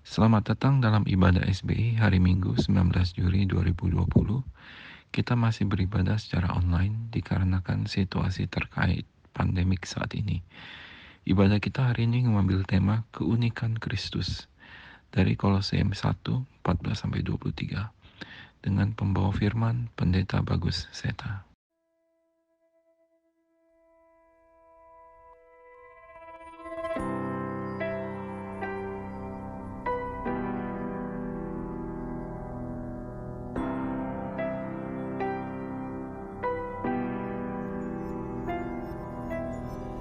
Selamat datang dalam ibadah SBI hari Minggu 19 Juli 2020. Kita masih beribadah secara online dikarenakan situasi terkait pandemik saat ini. Ibadah kita hari ini mengambil tema keunikan Kristus dari Kolose 1, 14-23 dengan pembawa firman Pendeta Bagus Seta.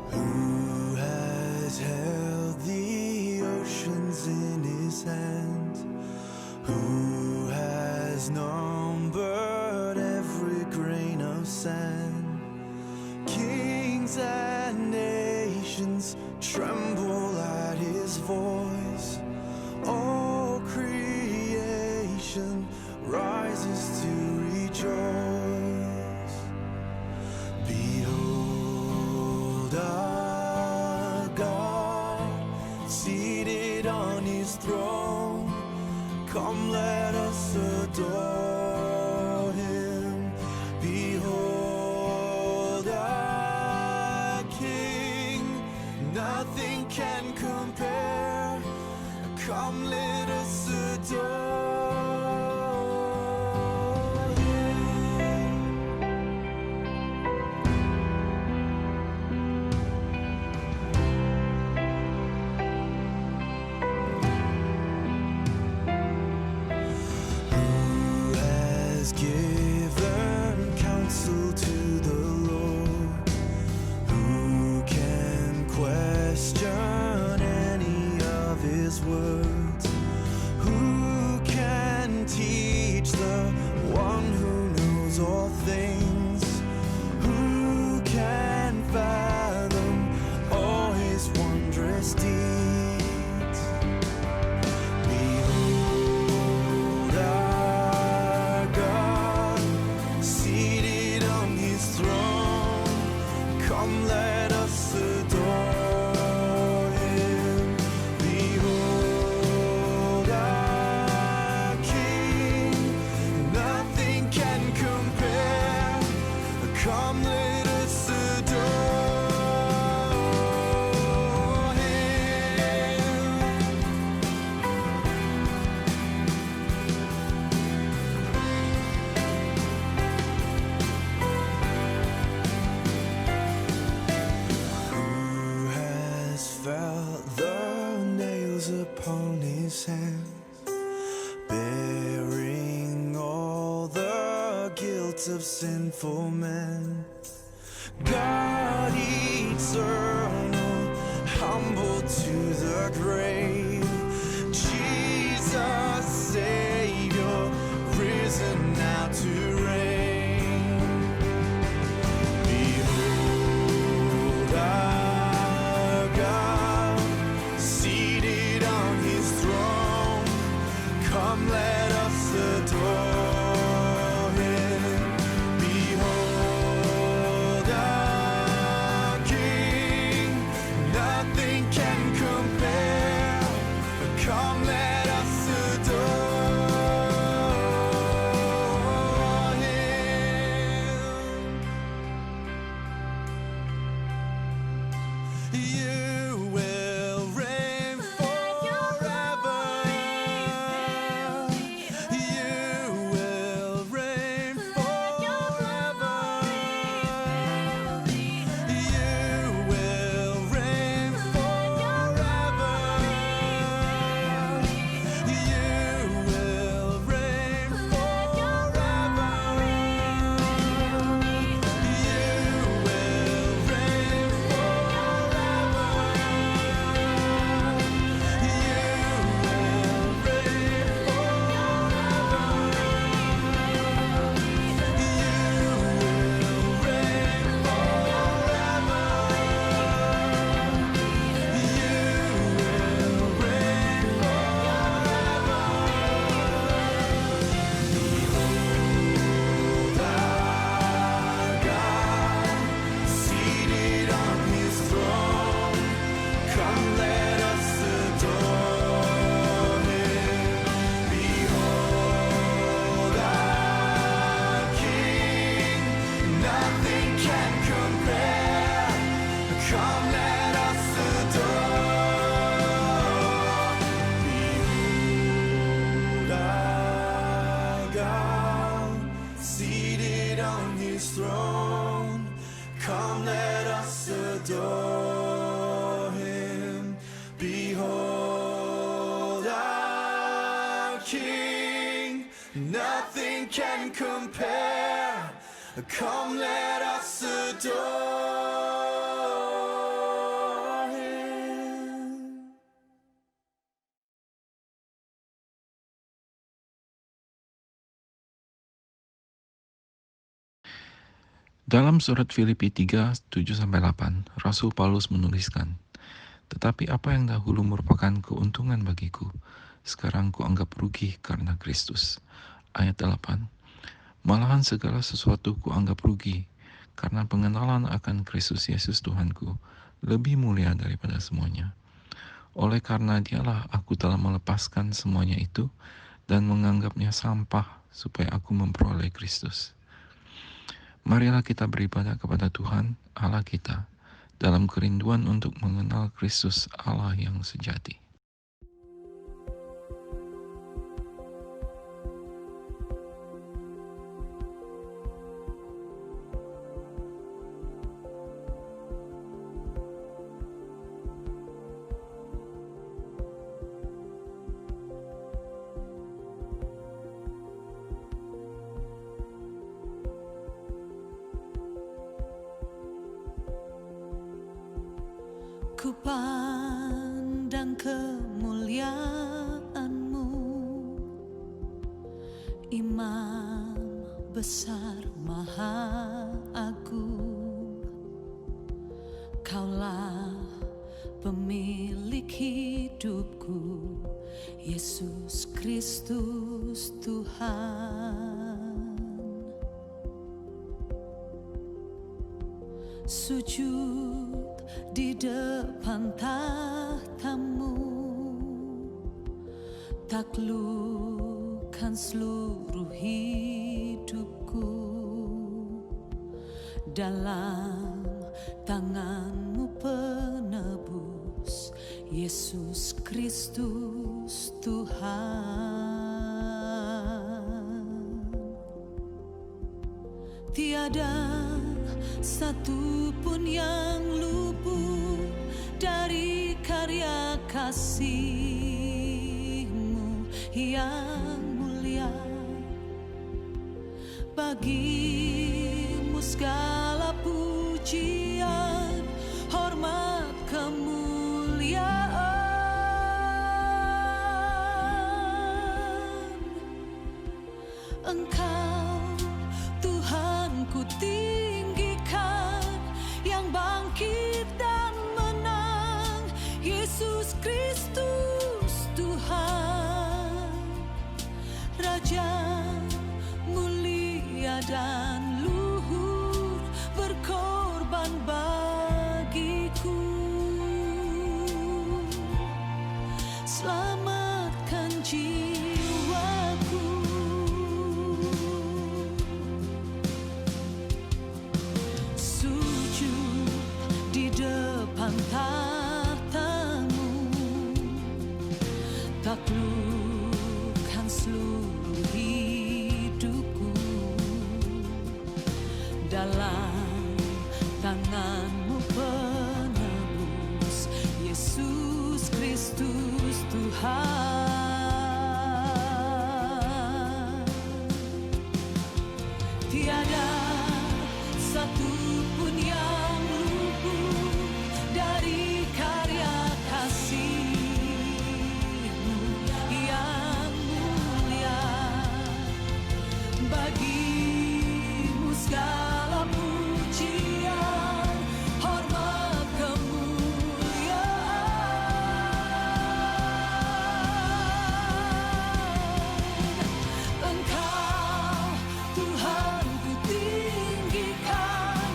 Who has held the oceans in his hands? Who has numbered every grain of sand? Kings and nations tremble at his voice. All creation rises to rejoice. Behold our God, seated on his throne. Come, let us adore him. Behold our King, nothing can compare. Come, let us adore him. Who has given counsel to the Lord? Who can question any of his words? Who can teach the one who knows all things? Who can fathom all his wondrous deeds? Behold our God, seated on his throne. Come, let us adore him. Behold our King, nothing can compare. Come, let us adore him. Who has felt the nails upon his hands, bearing all the guilt of sinful men? God eternal, humble to the grave. Jesus, Savior, risen now to reign. Behold our God, seated on his throne. Come, let us adore him. Behold our King, nothing can compare. his throne. Come, let us adore him. Behold our King, nothing can compare. Come, let us adore him. Dalam surat Filipi 3, 7-8, Rasul Paulus menuliskan, "Tetapi apa yang dahulu merupakan keuntungan bagiku, sekarang kuanggap rugi karena Kristus." Ayat 8, "Malahan segala sesuatu kuanggap rugi, karena pengenalan akan Kristus Yesus Tuhanku lebih mulia daripada semuanya. Oleh karena dialah aku telah melepaskan semuanya itu, dan menganggapnya sampah supaya aku memperoleh Kristus." Marilah kita beribadah kepada Tuhan Allah kita dalam kerinduan untuk mengenal Kristus Allah yang sejati. Ku pandang kemuliaan-Mu, Imam besar maha agung. Kaulah pemilik hidupku, Yesus Kristus Tuhan. Sujud di depan tahta-Mu, taklukkan seluruh hidupku. Dalam tangan-Mu penebus, Yesus Kristus Tuhan. Tiada satu pun yang luput dari karya kasih-Mu yang mulia. Bagi-Mu segala pujian, hormat, kemuliaan. Engkau Tuhan ku tinggikan, yang bangkit dan menang, Yesus Kristus Tuhan. Raja mulia dan luhur, berkorban bagiku. Selamatkan jiwaku. Sujud di depan tahta-Mu, taklukkan seluruh hidupku. Dalam tangan-Mu penebus, Yesus Kristus Tuhan. Tiada satu pun yang luput dari karya kasih-Mu yang mulia. Bagi-Mu segala pujian, hormat, kemuliaan. Engkau Tuhan ku tinggikan,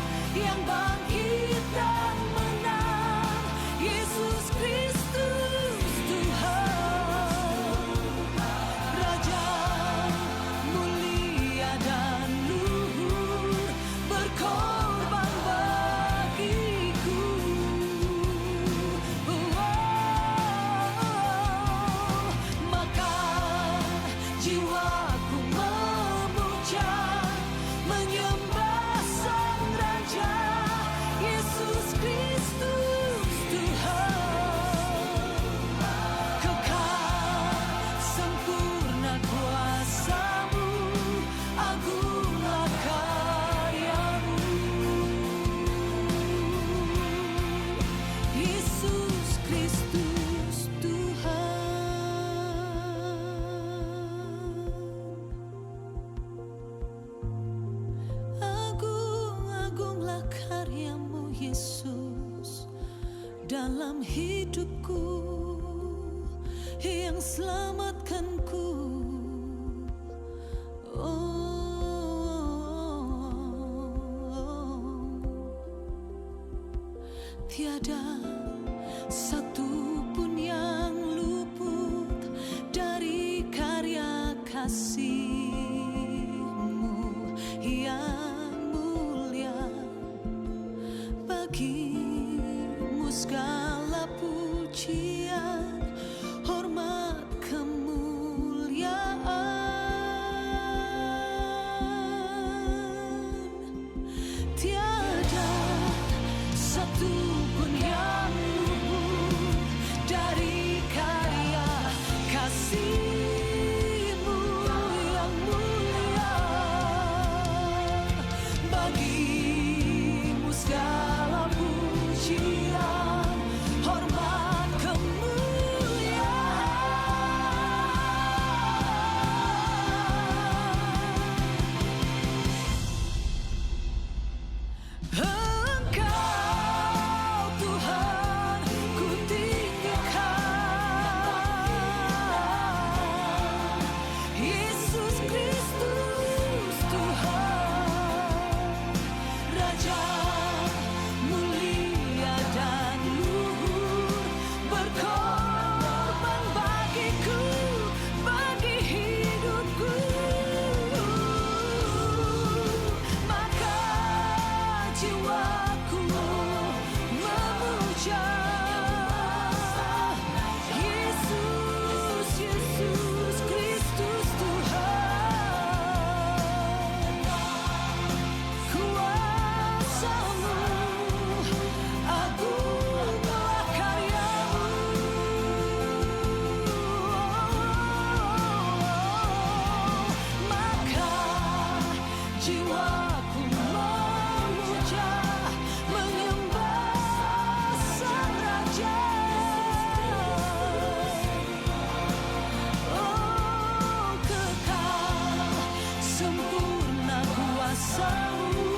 yang selamatkanku. Tiada satu pun yang luput dari karya kasih-Mu yang mulia. Bagi-Mu segala pujian, hormat, kemuliaan. Tiada satu pun yang luput dari karya kasih-Mu yang mulia. Bagi-Mu segala pujian, hormat, kemuliaan. Engkau Tuhan ku tinggikan, Yesus Kristus Tuhan, Raja mulia dan luhur, berkorban bagiku, bagi hidupku. Maka jiwaku memuja Yesus, Yesus Kristus Tuhan. Kuasa-Mu agunglah karya-Mu. Maka jiwaku memuja, menyembah Sang Raja. Oh, kekal sempurna kuasa-Mu,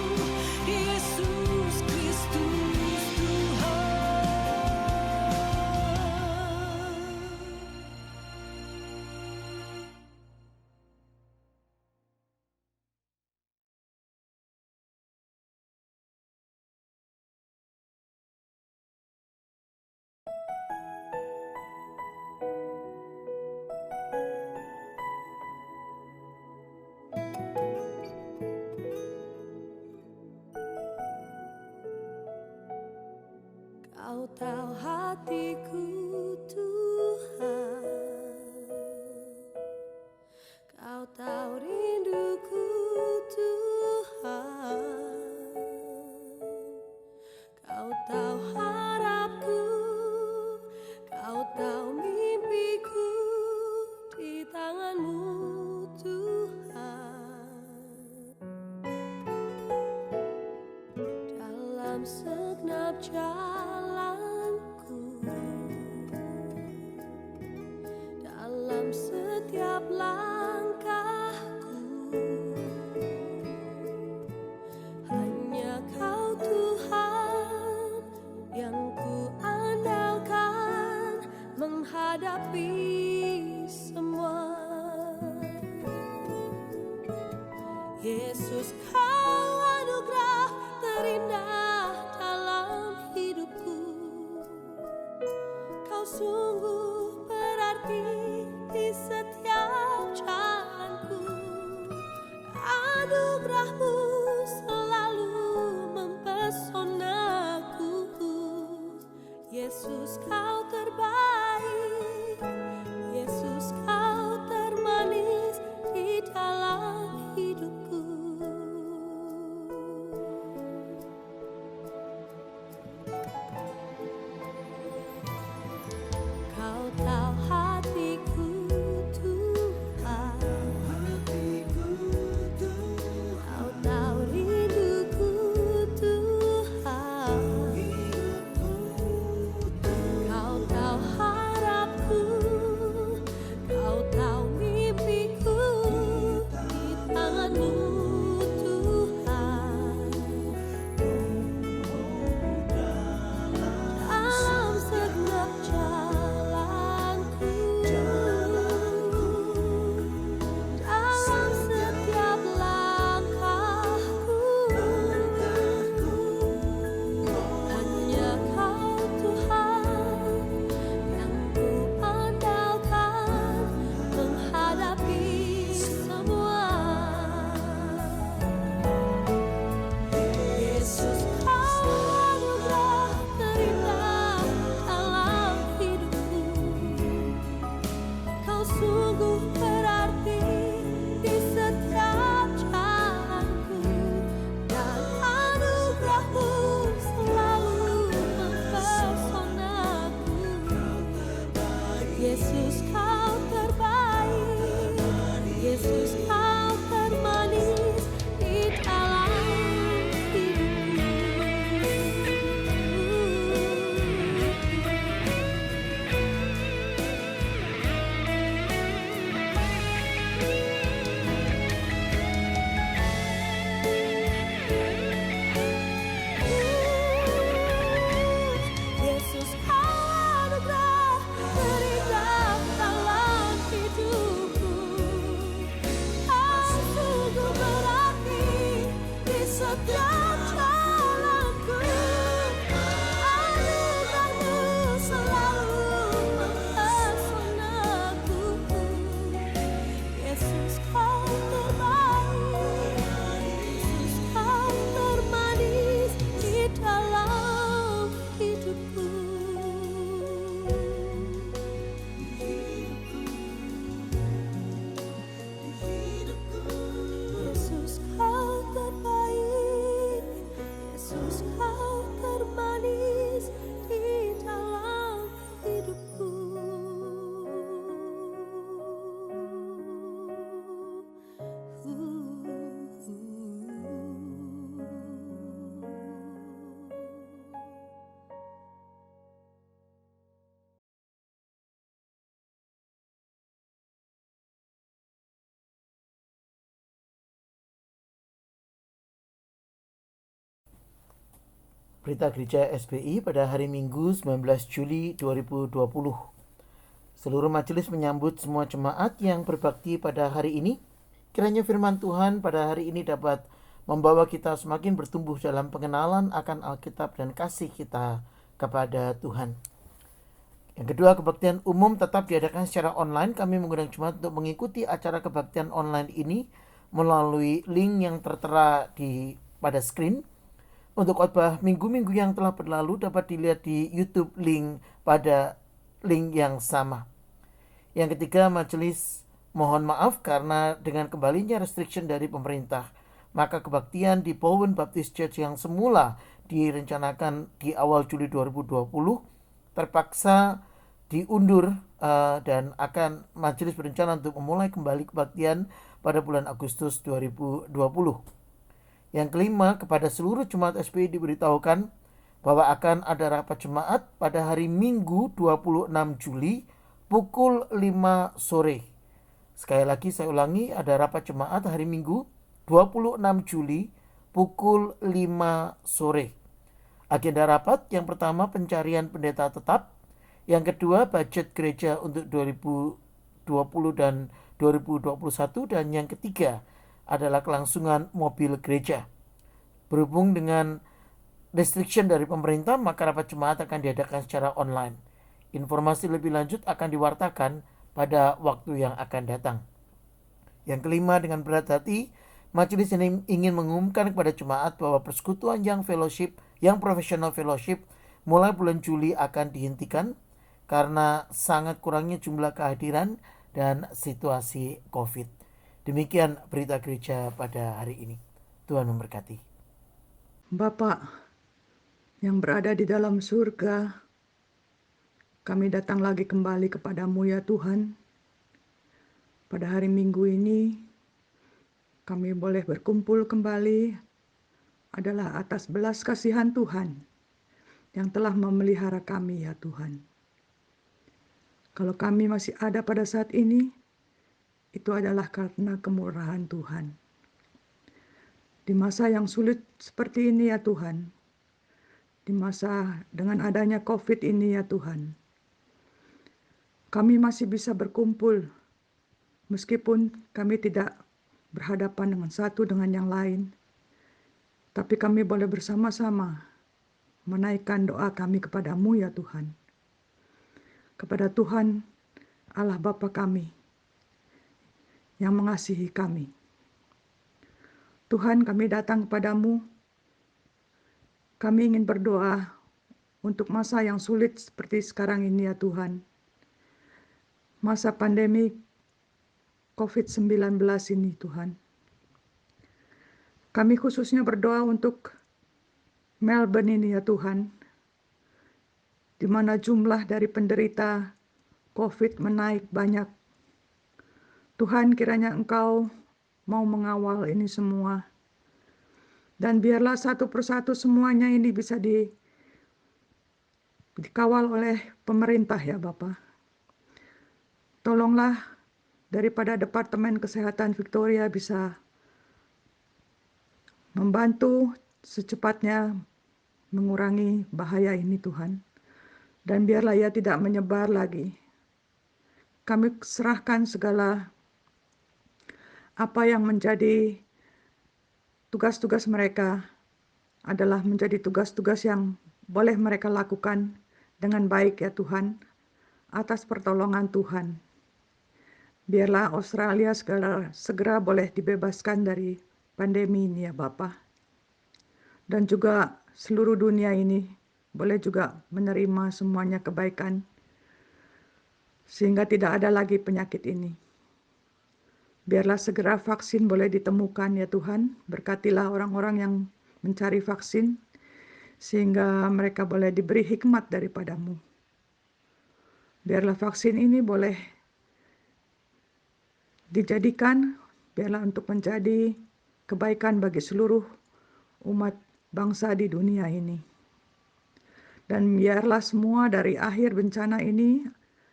Yesus Kristus Tuhan. Kau tahu hatiku Tuhan, Kau tahu rinduku Tuhan, Kau tahu harapku, Kau tahu mimpiku di tangan-Mu Tuhan. Dalam segenap jalanku, dalam setiap langkahku, hanya Kau Tuhan yang ku andalkan menghadapi semua. Yesus, Kau anugerah terindah dalam hidupku. Kau sungguh berarti di setiap jalanku. Anugerah-Mu selalu mempesonaku. Yesus, Kau terbaik. Yesus, Kau termanis di dalam hidupku. Kau tahu hatiku Tuhan, Kau tahu sungguh berarti di setiap jalanku, dan anugerahmu selalu mempesonaku. Yesus kau terbaik, Yesus kau termanis di dalam Yesus kau anugerah terindah dalam hidupku. Kau sungguh berarti di setiap jalanku. Anugerahmu selalu mempesonaku. Yesus kau terbaik, Yesus kau termanis di dalam hidupku. Yesus kau terbaik, Yesus kau termanis di dalam hidupku. Berita Gereja SBI pada hari Minggu 19 Juli 2020. Seluruh majelis menyambut semua jemaat yang berbakti pada hari ini. Kiranya firman Tuhan pada hari ini dapat membawa kita semakin bertumbuh dalam pengenalan akan Alkitab dan kasih kita kepada Tuhan. Yang kedua, kebaktian umum tetap diadakan secara online. Kami mengundang jemaat untuk mengikuti acara kebaktian online ini melalui link yang tertera pada screen. Untuk khotbah minggu-minggu yang telah berlalu dapat dilihat di YouTube link pada link yang sama. Yang ketiga, majelis mohon maaf karena dengan kembalinya restriction dari pemerintah, maka kebaktian di Bowen Baptist Church yang semula direncanakan di awal Juli 2020 terpaksa diundur dan akan majelis berencana untuk memulai kembali kebaktian pada bulan Agustus 2020. Yang kelima, kepada seluruh jemaat SBI diberitahukan bahwa akan ada rapat jemaat pada hari Minggu 26 Juli pukul 5 sore. Sekali lagi saya ulangi, ada rapat jemaat hari Minggu 26 Juli pukul 5 sore. Agenda rapat yang pertama pencarian pendeta tetap, yang kedua budget gereja untuk 2020 dan 2021, dan yang ketiga adalah kelangsungan mobil gereja. Berhubung dengan restriction dari pemerintah, maka rapat jemaat akan diadakan secara online. Informasi lebih lanjut akan diwartakan pada waktu yang akan datang. Yang kelima, dengan berat hati, majelis ini ingin mengumumkan kepada jemaat bahwa persekutuan yang profesional fellowship mulai bulan Juli akan dihentikan karena sangat kurangnya jumlah kehadiran dan situasi COVID. Demikian berita gereja pada hari ini. Tuhan memberkati. Bapa yang berada di dalam surga, kami datang lagi kembali kepadamu ya Tuhan. Pada hari Minggu ini, kami boleh berkumpul kembali adalah atas belas kasihan Tuhan yang telah memelihara kami ya Tuhan. Kalau kami masih ada pada saat ini, itu adalah karena kemurahan Tuhan. Di masa yang sulit seperti ini ya Tuhan, di masa dengan adanya COVID ini ya Tuhan, kami masih bisa berkumpul, meskipun kami tidak berhadapan dengan satu dengan yang lain, tapi kami boleh bersama-sama menaikkan doa kami kepadamu ya Tuhan. Kepada Tuhan Allah Bapa kami, yang mengasihi kami. Tuhan, kami datang kepadamu. Kami ingin berdoa untuk masa yang sulit seperti sekarang ini ya Tuhan. Masa pandemi COVID-19 ini Tuhan. Kami khususnya berdoa untuk Melbourne ini ya Tuhan, di mana jumlah dari penderita COVID menaik banyak. Tuhan, kiranya Engkau mau mengawal ini semua. Dan biarlah satu persatu semuanya ini bisa dikawal oleh pemerintah ya Bapa. Tolonglah daripada Departemen Kesehatan Victoria bisa membantu secepatnya mengurangi bahaya ini Tuhan. Dan biarlah ia tidak menyebar lagi. Kami serahkan segala apa yang menjadi tugas-tugas mereka adalah menjadi tugas-tugas yang boleh mereka lakukan dengan baik ya Tuhan, atas pertolongan Tuhan. Biarlah Australia segera boleh dibebaskan dari pandemi ini ya Bapa. Dan juga seluruh dunia ini boleh juga menerima semuanya kebaikan, sehingga tidak ada lagi penyakit ini. Biarlah segera vaksin boleh ditemukan ya Tuhan. Berkatilah orang-orang yang mencari vaksin, sehingga mereka boleh diberi hikmat daripadamu. Biarlah vaksin ini boleh dijadikan, biarlah untuk menjadi kebaikan bagi seluruh umat bangsa di dunia ini. Dan biarlah semua dari akhir bencana ini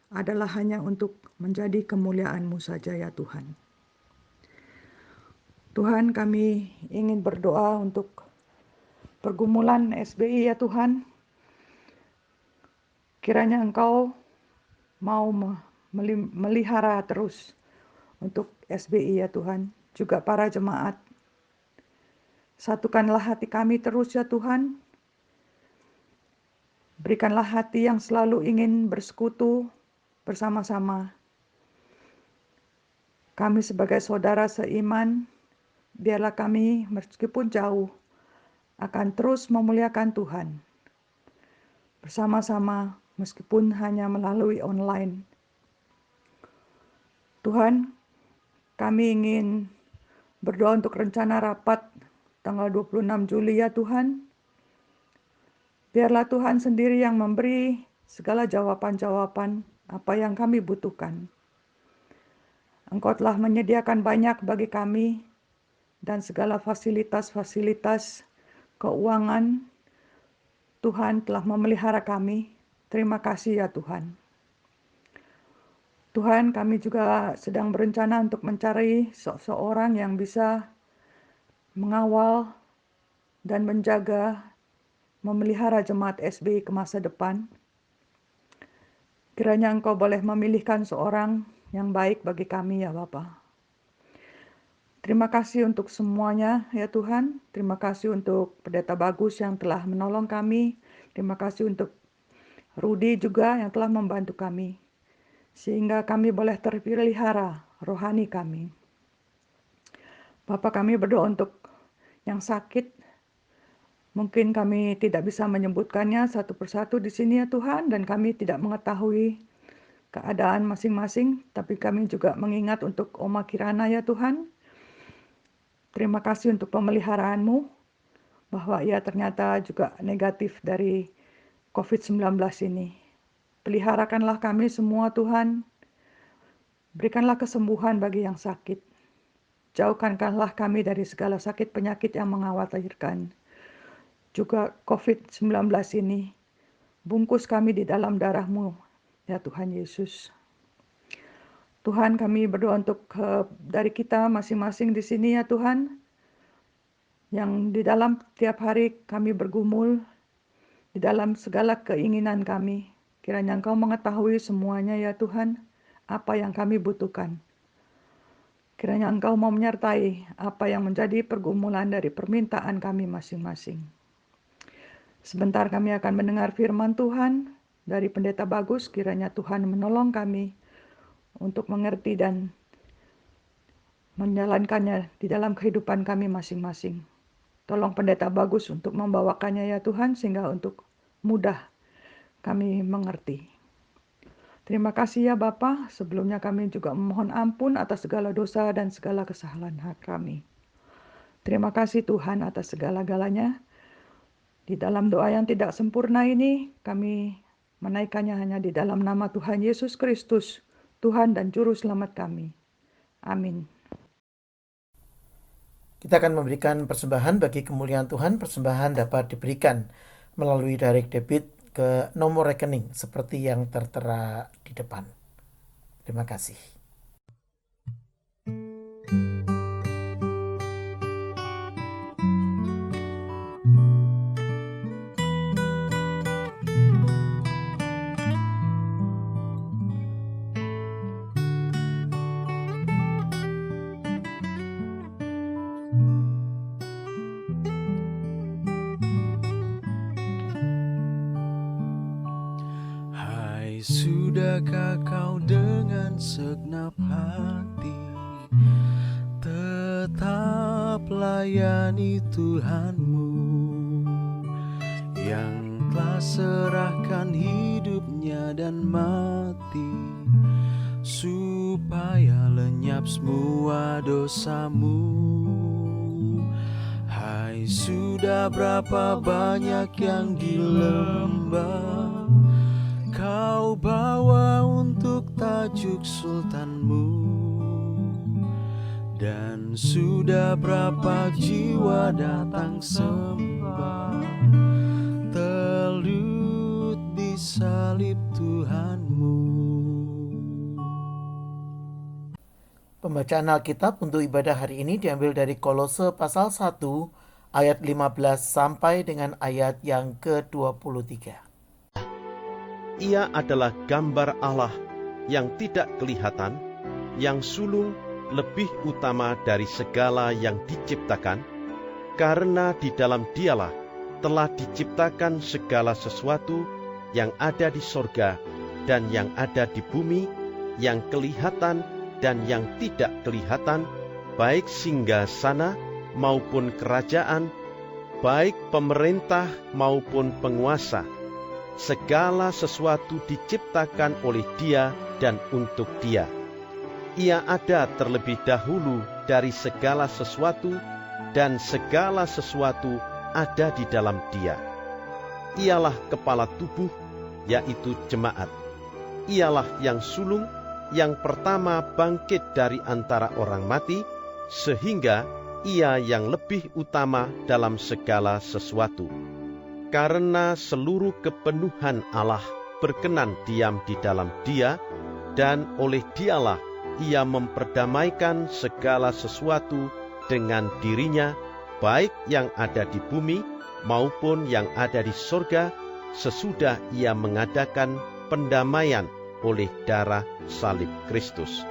adalah hanya untuk menjadi kemuliaan-Mu saja ya Tuhan. Tuhan, kami ingin berdoa untuk pergumulan SBI ya Tuhan. Kiranya Engkau mau melihara terus untuk SBI ya Tuhan. Juga para jemaat. Satukanlah hati kami terus ya Tuhan. Berikanlah hati yang selalu ingin bersekutu bersama-sama. Kami sebagai saudara seiman, biarlah kami meskipun jauh akan terus memuliakan Tuhan. Bersama-sama meskipun hanya melalui online. Tuhan, kami ingin berdoa untuk rencana rapat tanggal 26 Juli ya Tuhan. Biarlah Tuhan sendiri yang memberi segala jawaban-jawaban apa yang kami butuhkan. Engkau telah menyediakan banyak bagi kami dan segala fasilitas-fasilitas keuangan. Tuhan telah memelihara kami. Terima kasih ya Tuhan. Tuhan, kami juga sedang berencana untuk mencari seseorang yang bisa mengawal dan menjaga, memelihara jemaat SBI ke masa depan. Kiranya Engkau boleh memilihkan seorang yang baik bagi kami ya Bapa. Terima kasih untuk semuanya ya Tuhan. Terima kasih untuk Pendeta Bagus yang telah menolong kami. Terima kasih untuk Rudi juga yang telah membantu kami. Sehingga kami boleh terpelihara rohani kami. Bapa, kami berdoa untuk yang sakit. Mungkin kami tidak bisa menyebutkannya satu persatu di sini ya Tuhan. Dan kami tidak mengetahui keadaan masing-masing. Tapi kami juga mengingat untuk Oma Kirana ya Tuhan. Terima kasih untuk pemeliharaanmu, bahwa ia ternyata juga negatif dari COVID-19 ini. Peliharakanlah kami semua Tuhan, berikanlah kesembuhan bagi yang sakit. Jauhkanlah kami dari segala sakit penyakit yang mengkhawatirkan. Juga COVID-19 ini, bungkus kami di dalam darah-Mu, ya Tuhan Yesus. Tuhan, kami berdoa untuk dari kita masing-masing di sini ya Tuhan, yang di dalam tiap hari kami bergumul, di dalam segala keinginan kami. Kiranya Engkau mengetahui semuanya ya Tuhan, apa yang kami butuhkan. Kiranya Engkau mau menyertai apa yang menjadi pergumulan dari permintaan kami masing-masing. Sebentar kami akan mendengar firman Tuhan dari Pendeta Bagus. Kiranya Tuhan menolong kami untuk mengerti dan menjalankannya di dalam kehidupan kami masing-masing. Tolong Pendeta Bagus untuk membawakannya ya Tuhan, sehingga untuk mudah kami mengerti. Terima kasih ya Bapa. Sebelumnya kami juga memohon ampun atas segala dosa dan segala kesalahan kami. Terima kasih Tuhan atas segala-galanya. Di dalam doa yang tidak sempurna ini, kami menaikkannya hanya di dalam nama Tuhan Yesus Kristus, Tuhan dan Juru Selamat kami. Amin. Kita akan memberikan persembahan bagi kemuliaan Tuhan. Persembahan dapat diberikan melalui direct debit ke nomor rekening seperti yang tertera di depan. Terima kasih. Hai, sudahkah kau dengan segenap hati tetap layani Tuhanmu yang telah serahkan hidupnya dan mati supaya lenyap semua dosamu. Hai, sudah berapa banyak yang di lembah kau bawa untuk tajuk sultanmu, dan sudah berapa jiwa datang sembah telut di salib Tuhanmu. Pembacaan Alkitab untuk ibadah hari ini diambil dari Kolose pasal 1 ayat 15 sampai dengan ayat yang ke-23. Ia adalah gambar Allah yang tidak kelihatan, yang sulung lebih utama dari segala yang diciptakan, karena di dalam Dialah telah diciptakan segala sesuatu yang ada di sorga dan yang ada di bumi, yang kelihatan dan yang tidak kelihatan, baik singgasana maupun kerajaan, baik pemerintah maupun penguasa. Segala sesuatu diciptakan oleh Dia dan untuk Dia. Ia ada terlebih dahulu dari segala sesuatu, dan segala sesuatu ada di dalam Dia. Ialah kepala tubuh, yaitu jemaat. Ialah yang sulung, yang pertama bangkit dari antara orang mati, sehingga Ia yang lebih utama dalam segala sesuatu. Karena seluruh kepenuhan Allah berkenan diam di dalam Dia, dan oleh Dialah Ia memperdamaikan segala sesuatu dengan dirinya, baik yang ada di bumi maupun yang ada di sorga, sesudah Ia mengadakan pendamaian oleh darah salib Kristus.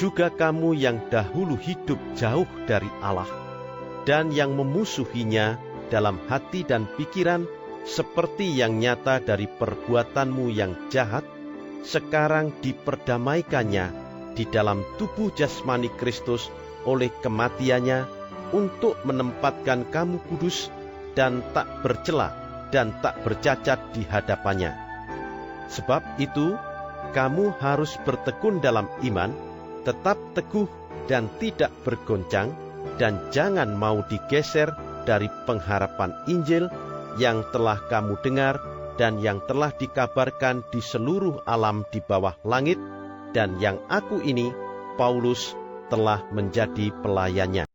Juga kamu yang dahulu hidup jauh dari Allah, dan yang memusuhinya dalam hati dan pikiran, seperti yang nyata dari perbuatanmu yang jahat, sekarang diperdamaikannya di dalam tubuh jasmani Kristus oleh kematiannya, untuk menempatkan kamu kudus dan tak bercela dan tak bercacat di hadapannya. Sebab itu, kamu harus bertekun dalam iman, tetap teguh dan tidak bergoncang, dan jangan mau digeser dari pengharapan Injil yang telah kamu dengar dan yang telah dikabarkan di seluruh alam di bawah langit, dan yang aku ini, Paulus, telah menjadi pelayannya.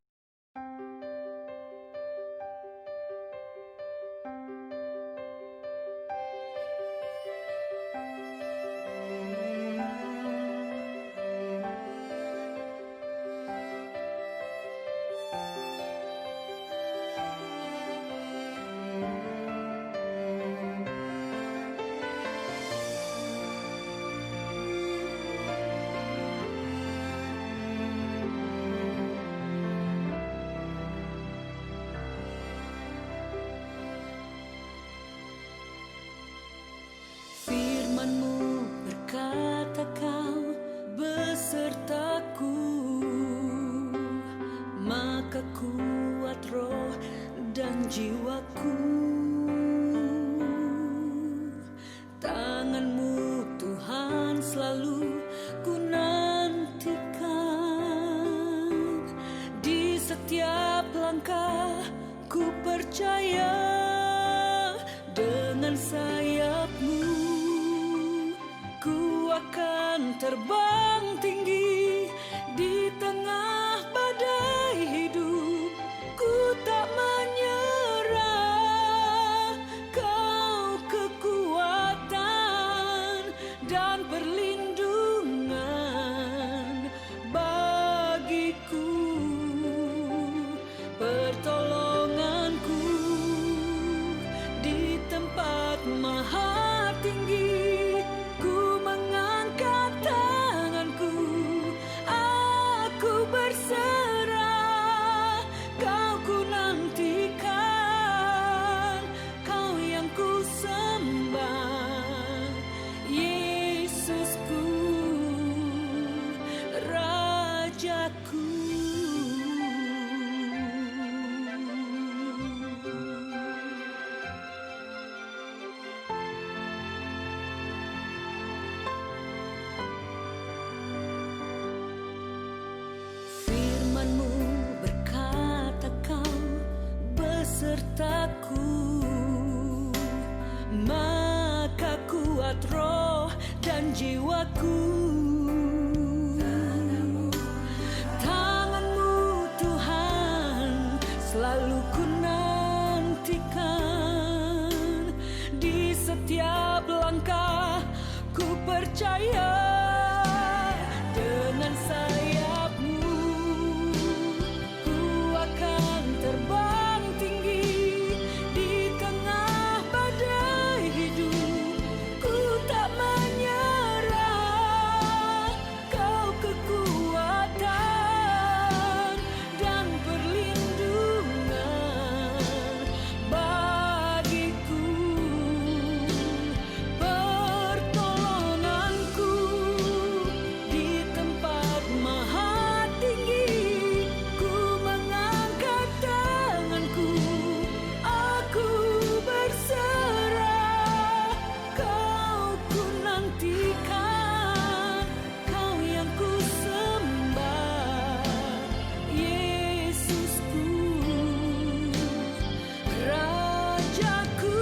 percaya dengan sayap-Mu ku akan terbang tinggi di tengah badai hidup. Ku tak menyerah, Kau kekuatan dan perlindungan bagiku, pertolonganku di tempat maha tinggi. Ku mengangkat tanganku, aku berserah, Kau ku nantikan, Kau yang ku sembah, Yesusku, Rajaku. Firman-Mu berkata Kau besertaku, maka kuat roh dan jiwaku. Tangan-Mu Tuhan selalu ku nantikan, di setiap langkah ku percaya dengan sayap-Mu ku akan terbang tinggi di tengah badai hidup. Ku tak menyerah, Kau kekuatan dan perlindungan bagiku, pertolonganku di tempat maha tinggi. Ku mengangkat tanganku, aku berserah, Kau ku nantikan, Kau yang ku sembah, Yesusku, Rajaku.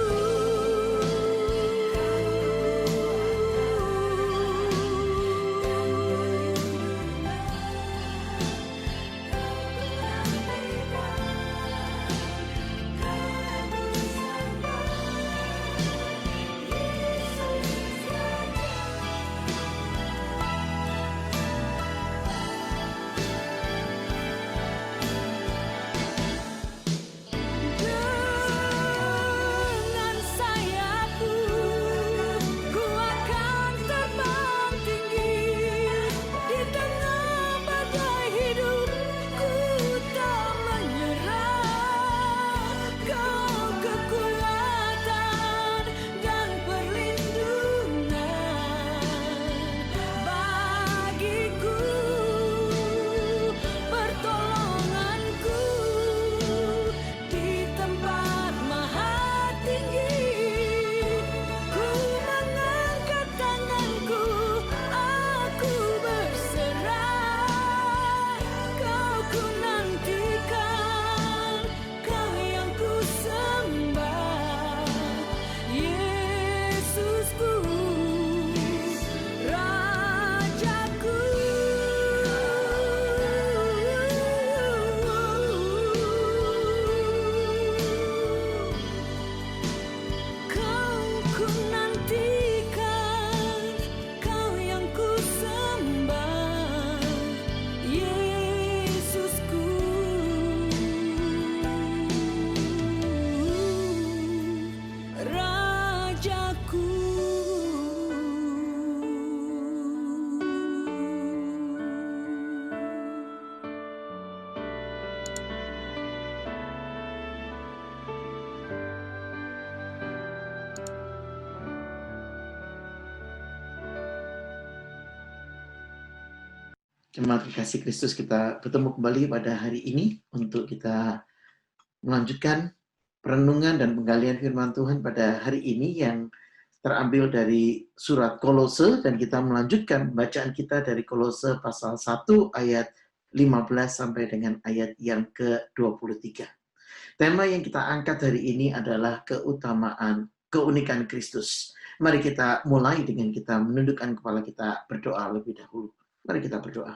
Dengan sayap-Mu ku akan terbang tinggi di tengah badai hidup. Ku tak menyerah, Kau kekuatan dan perlindungan bagiku, pertolonganku di tempat maha tinggi. Ku mengangkat tanganku, aku berserah, Kau ku nantikan, Kau yang ku sembah, Yesusku, Rajaku. Kau ku nantikan, Kau yang ku sembah, Yesusku, Rajaku. Jemaat kekasih Kristus, kita bertemu kembali pada hari ini untuk kita melanjutkan perenungan dan penggalian firman Tuhan pada hari ini yang terambil dari surat Kolose, dan kita melanjutkan bacaan kita dari Kolose pasal 1 ayat 15 sampai dengan ayat yang ke-23. Tema yang kita angkat hari ini adalah keunikan Kristus. Mari kita mulai dengan kita menundukkan kepala kita berdoa lebih dahulu. Mari kita berdoa.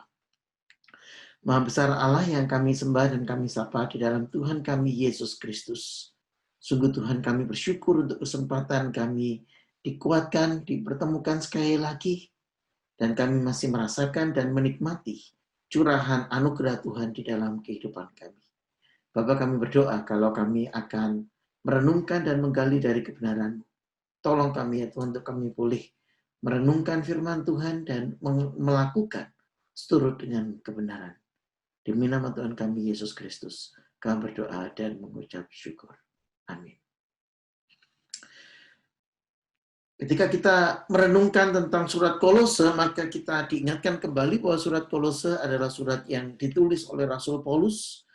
Maha besar Allah yang kami sembah dan kami sapa di dalam Tuhan kami Yesus Kristus. Sungguh Tuhan kami bersyukur untuk kesempatan kami dikuatkan, dipertemukan sekali lagi. Dan kami masih merasakan dan menikmati curahan anugerah Tuhan di dalam kehidupan kami. Bapa, kami berdoa kalau kami akan merenungkan dan menggali dari kebenaran. Tolong kami ya Tuhan untuk kami boleh merenungkan firman Tuhan dan melakukan seturut dengan kebenaran. Demi nama Tuhan kami Yesus Kristus, kami berdoa dan mengucap syukur. Amin. Ketika kita merenungkan tentang surat Kolose, maka kita diingatkan kembali bahwa surat Kolose adalah surat yang ditulis oleh Rasul Paulus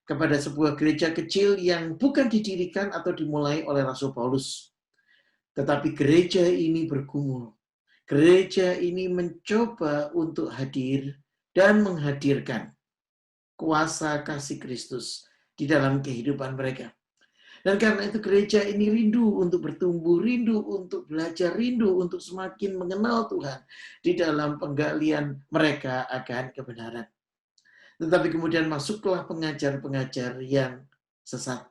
kepada sebuah gereja kecil yang bukan didirikan atau dimulai oleh Rasul Paulus. Tetapi gereja ini bergumul. Gereja ini mencoba untuk hadir dan menghadirkan kuasa kasih Kristus di dalam kehidupan mereka. Dan karena itu gereja ini rindu untuk bertumbuh, rindu untuk belajar, rindu untuk semakin mengenal Tuhan di dalam penggalian mereka akan kebenaran. Tetapi kemudian masuklah pengajar-pengajar yang sesat.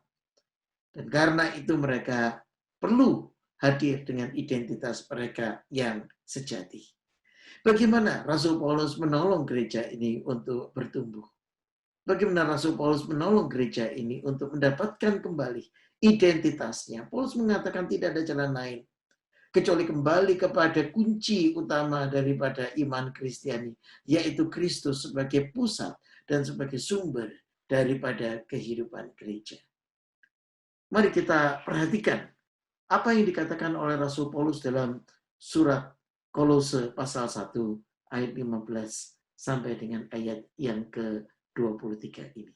Dan karena itu mereka perlu hadir dengan identitas mereka yang sejati. Bagaimana Rasul Paulus menolong gereja ini untuk bertumbuh? Bagaimana Rasul Paulus menolong gereja ini untuk mendapatkan kembali identitasnya? Paulus mengatakan tidak ada jalan lain kecuali kembali kepada kunci utama daripada iman Kristiani, yaitu Kristus sebagai pusat dan sebagai sumber daripada kehidupan gereja. Mari kita perhatikan apa yang dikatakan oleh Rasul Paulus dalam surat Kolose pasal 1 ayat 15 sampai dengan ayat yang ke-23 ini.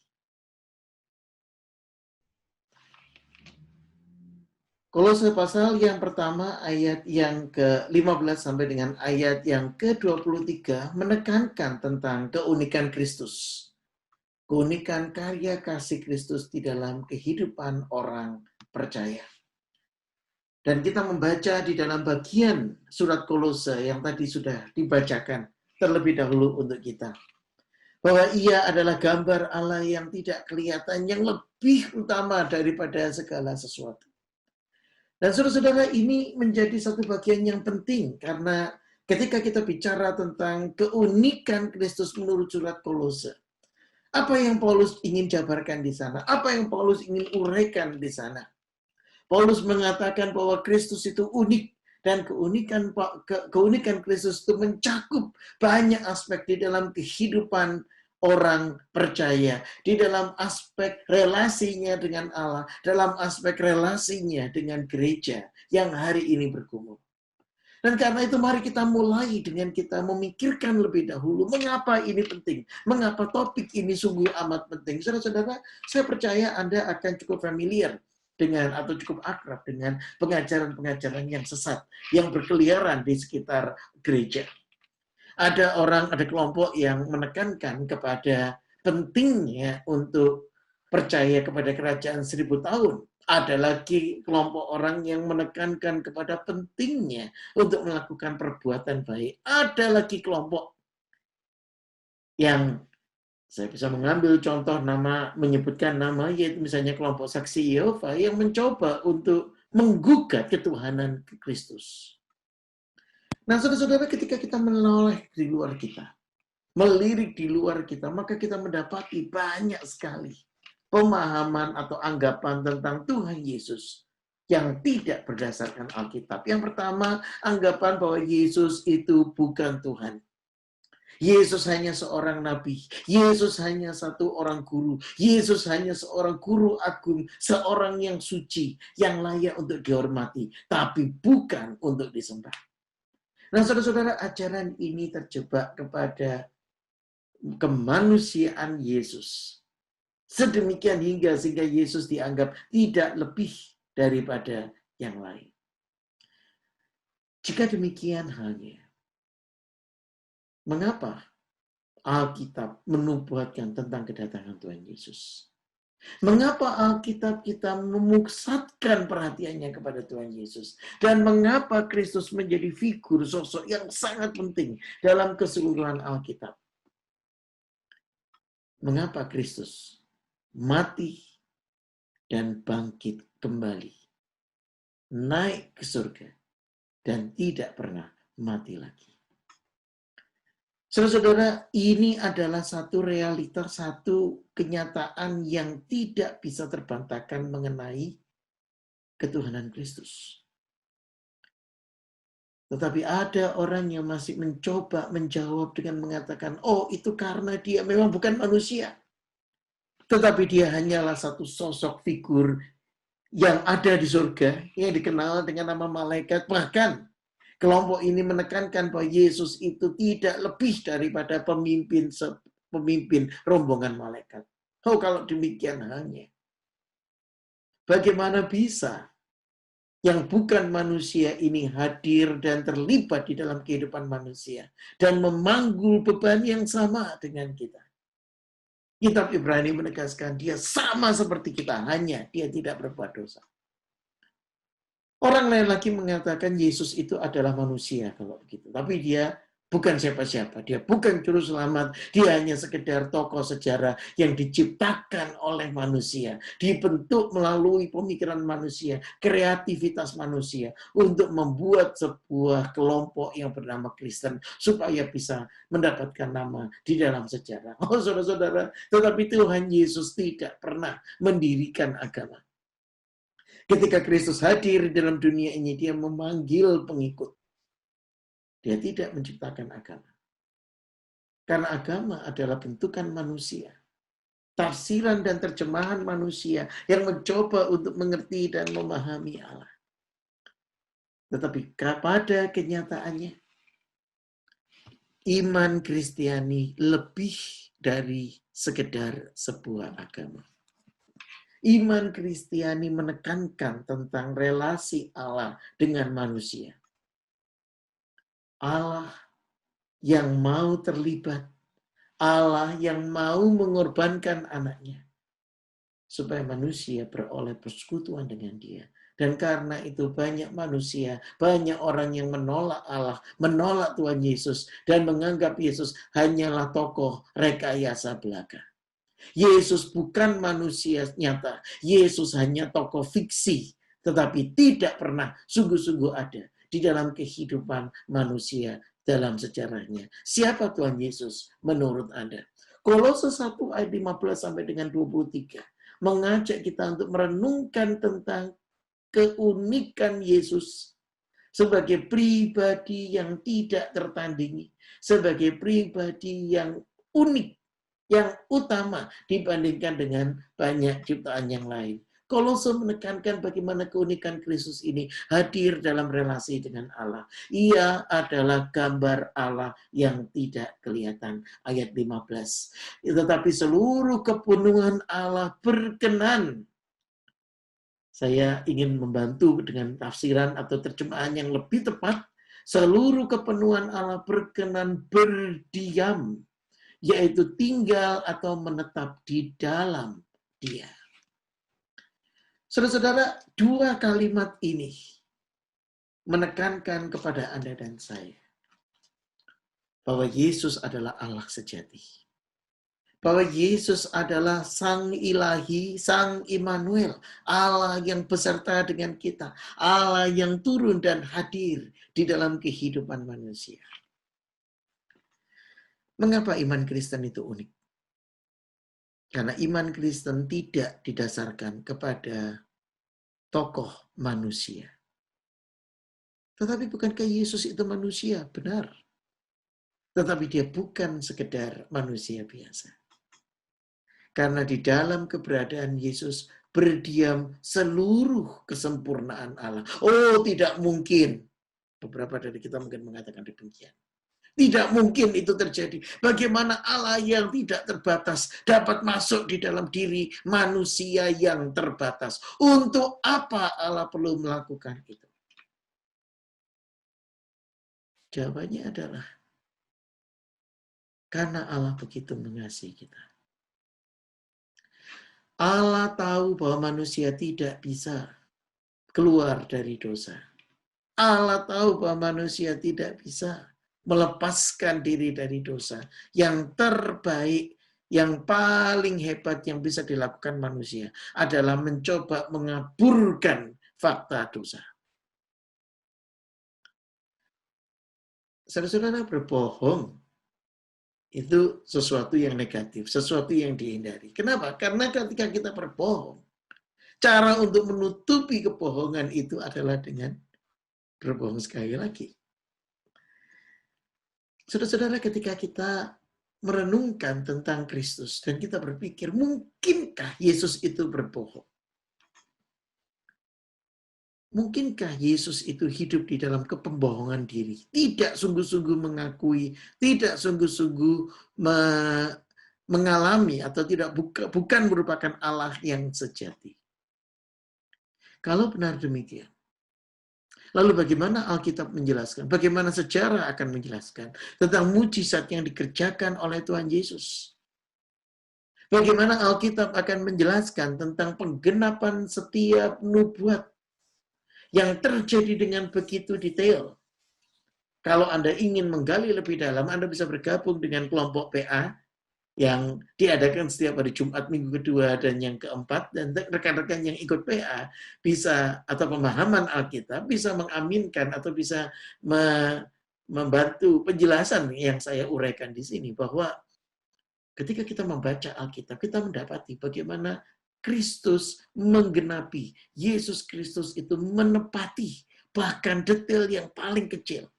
Kolose pasal yang pertama ayat yang ke-15 sampai dengan ayat yang ke-23 menekankan tentang keunikan Kristus. Keunikan karya kasih Kristus di dalam kehidupan orang percaya. Dan kita membaca di dalam bagian surat Kolose yang tadi sudah dibacakan terlebih dahulu untuk kita. Bahwa ia adalah gambar Allah yang tidak kelihatan, yang lebih utama daripada segala sesuatu. Dan saudara-saudara, ini menjadi satu bagian yang penting karena ketika kita bicara tentang keunikan Kristus menurut surat Kolose, apa yang Paulus ingin jabarkan di sana? Apa yang Paulus ingin uraikan di sana? Paulus mengatakan bahwa Kristus itu unik dan keunikan Kristus itu mencakup banyak aspek di dalam kehidupan orang percaya, di dalam aspek relasinya dengan Allah, dalam aspek relasinya dengan gereja yang hari ini bergumul. Dan karena itu mari kita mulai dengan kita memikirkan lebih dahulu mengapa ini penting, mengapa topik ini sungguh amat penting. Saudara-saudara, saya percaya Anda akan cukup familiar dengan atau cukup akrab dengan pengajaran-pengajaran yang sesat yang berkeliaran di sekitar gereja. Ada kelompok yang menekankan kepada pentingnya untuk percaya kepada kerajaan 1000 tahun. Ada lagi kelompok orang yang menekankan kepada pentingnya untuk melakukan perbuatan baik. Ada lagi kelompok yang saya bisa mengambil contoh menyebutkan nama, yaitu misalnya kelompok Saksi Yehova yang mencoba untuk menggugat ketuhanan Kristus. Nah, saudara-saudara, ketika kita menoleh di luar kita, melirik di luar kita, maka kita mendapati banyak sekali pemahaman atau anggapan tentang Tuhan Yesus yang tidak berdasarkan Alkitab. Yang pertama, anggapan bahwa Yesus itu bukan Tuhan. Yesus hanya seorang nabi. Yesus hanya satu orang guru. Yesus hanya seorang guru agung, seorang yang suci, yang layak untuk dihormati, tapi bukan untuk disembah. Nah, saudara-saudara, ajaran ini terjebak kepada kemanusiaan Yesus. Sedemikian sehingga Yesus dianggap tidak lebih daripada yang lain. Jika demikian halnya, mengapa Alkitab menubuatkan tentang kedatangan Tuhan Yesus? Mengapa Alkitab kita memusatkan perhatiannya kepada Tuhan Yesus? Dan mengapa Kristus menjadi figur sosok yang sangat penting dalam keseluruhan Alkitab? Mengapa Kristus mati dan bangkit kembali, naik ke surga, dan tidak pernah mati lagi? Saudara-saudara, ini adalah satu realitas, satu kenyataan yang tidak bisa terbantahkan mengenai ketuhanan Kristus. Tetapi ada orang yang masih mencoba menjawab dengan mengatakan, oh itu karena dia memang bukan manusia. Tetapi dia hanyalah satu sosok figur yang ada di surga, yang dikenal dengan nama malaikat. Bahkan kelompok ini menekankan bahwa Yesus itu tidak lebih daripada pemimpin rombongan malaikat. Oh, kalau demikian halnya, bagaimana bisa yang bukan manusia ini hadir dan terlibat di dalam kehidupan manusia dan memanggul beban yang sama dengan kita? Kitab Ibrani menegaskan dia sama seperti kita, hanya dia tidak berbuat dosa. Orang lain lagi mengatakan Yesus itu adalah manusia kalau begitu. Tapi dia bukan siapa-siapa. Dia bukan juru selamat. Dia hanya sekedar tokoh sejarah yang diciptakan oleh manusia. Dibentuk melalui pemikiran manusia, kreativitas manusia. Untuk membuat sebuah kelompok yang bernama Kristen. Supaya bisa mendapatkan nama di dalam sejarah. Oh saudara-saudara, tetapi Tuhan Yesus tidak pernah mendirikan agama. Ketika Kristus hadir dalam dunia ini, dia memanggil pengikut. Dia tidak menciptakan agama. Karena agama adalah bentukan manusia. Tafsiran dan terjemahan manusia yang mencoba untuk mengerti dan memahami Allah. Tetapi pada kenyataannya, iman Kristiani lebih dari sekedar sebuah agama. Iman Kristiani menekankan tentang relasi Allah dengan manusia. Allah yang mau terlibat, Allah yang mau mengorbankan anaknya, supaya manusia beroleh persekutuan dengan dia. Dan karena itu banyak manusia, banyak orang yang menolak Allah, menolak Tuhan Yesus, dan menganggap Yesus hanyalah tokoh rekayasa belaka. Yesus bukan manusia nyata. Yesus hanya tokoh fiksi. Tetapi tidak pernah sungguh-sungguh ada di dalam kehidupan manusia dalam sejarahnya. Siapa Tuhan Yesus menurut Anda? Kolose 1 ayat 15 sampai dengan 23 mengajak kita untuk merenungkan tentang keunikan Yesus sebagai pribadi yang tidak tertandingi, sebagai pribadi yang unik, yang utama dibandingkan dengan banyak ciptaan yang lain. Kolose menekankan bagaimana keunikan Kristus ini hadir dalam relasi dengan Allah. Ia adalah gambar Allah yang tidak kelihatan. Ayat 15. Tetapi seluruh kepenuhan Allah berkenan. Saya ingin membantu dengan tafsiran atau terjemahan yang lebih tepat. Seluruh kepenuhan Allah berkenan berdiam, yaitu tinggal atau menetap di dalam Dia. Saudara-saudara, dua kalimat ini menekankan kepada Anda dan saya bahwa Yesus adalah Allah sejati. Bahwa Yesus adalah Sang Ilahi, Sang Immanuel, Allah yang beserta dengan kita, Allah yang turun dan hadir di dalam kehidupan manusia. Mengapa iman Kristen itu unik? Karena iman Kristen tidak didasarkan kepada tokoh manusia. Tetapi bukankah Yesus itu manusia? Benar. Tetapi dia bukan sekedar manusia biasa. Karena di dalam keberadaan Yesus berdiam seluruh kesempurnaan Allah. Oh, tidak mungkin. Beberapa dari kita mungkin mengatakan demikian. Tidak mungkin itu terjadi. Bagaimana Allah yang tidak terbatas dapat masuk di dalam diri manusia yang terbatas? Untuk apa Allah perlu melakukan itu? Jawabannya adalah karena Allah begitu mengasihi kita. Allah tahu bahwa manusia tidak bisa keluar dari dosa. Allah tahu bahwa manusia tidak bisa melepaskan diri dari dosa. Yang terbaik, yang paling hebat yang bisa dilakukan manusia adalah mencoba mengaburkan fakta dosa. Saudara-saudara, berbohong itu sesuatu yang negatif, sesuatu yang dihindari. Kenapa? Karena ketika kita berbohong, cara untuk menutupi kebohongan itu adalah dengan berbohong sekali lagi. Saudara-saudara, ketika kita merenungkan tentang Kristus dan kita berpikir, mungkinkah Yesus itu berbohong? Mungkinkah Yesus itu hidup di dalam kepembohongan diri? Tidak sungguh-sungguh mengakui, tidak sungguh-sungguh mengalami atau bukan merupakan Allah yang sejati. Kalau benar demikian, lalu bagaimana Alkitab menjelaskan? Bagaimana sejarah akan menjelaskan tentang mujizat yang dikerjakan oleh Tuhan Yesus? Bagaimana Alkitab akan menjelaskan tentang penggenapan setiap nubuat yang terjadi dengan begitu detail? Kalau Anda ingin menggali lebih dalam, Anda bisa bergabung dengan kelompok PA yang diadakan setiap hari Jumat minggu kedua dan yang keempat, dan rekan-rekan yang ikut PA bisa, atau pemahaman Alkitab, bisa mengaminkan atau bisa membantu penjelasan yang saya uraikan di sini, bahwa ketika kita membaca Alkitab, kita mendapati bagaimana Kristus menggenapi, Yesus Kristus itu menepati bahkan detail yang paling kecil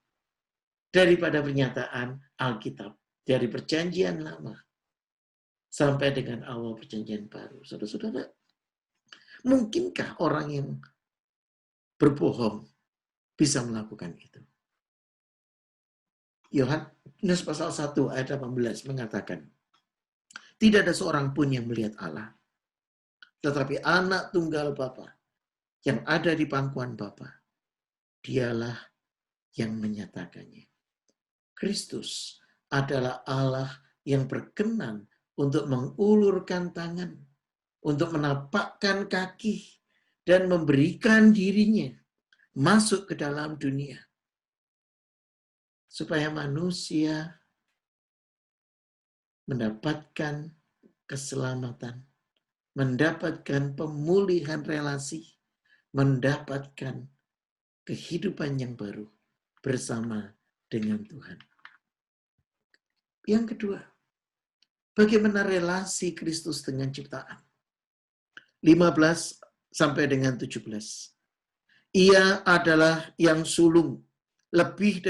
daripada pernyataan Alkitab, dari perjanjian lama sampai dengan awal perjanjian baru. Saudara-saudara, mungkinkah orang yang berbohong bisa melakukan itu? Yohanes pasal 1 ayat 18 mengatakan, tidak ada seorang pun yang melihat Allah, tetapi anak tunggal Bapa yang ada di pangkuan Bapa, dialah yang menyatakannya. Kristus adalah Allah yang berkenan untuk mengulurkan tangan, untuk menapakkan kaki, dan memberikan dirinya masuk ke dalam dunia, supaya manusia mendapatkan keselamatan, mendapatkan pemulihan relasi, mendapatkan kehidupan yang baru bersama dengan Tuhan. Yang kedua, bagaimana relasi Kristus dengan ciptaan? 15 sampai dengan 17. Ia adalah yang sulung, lebih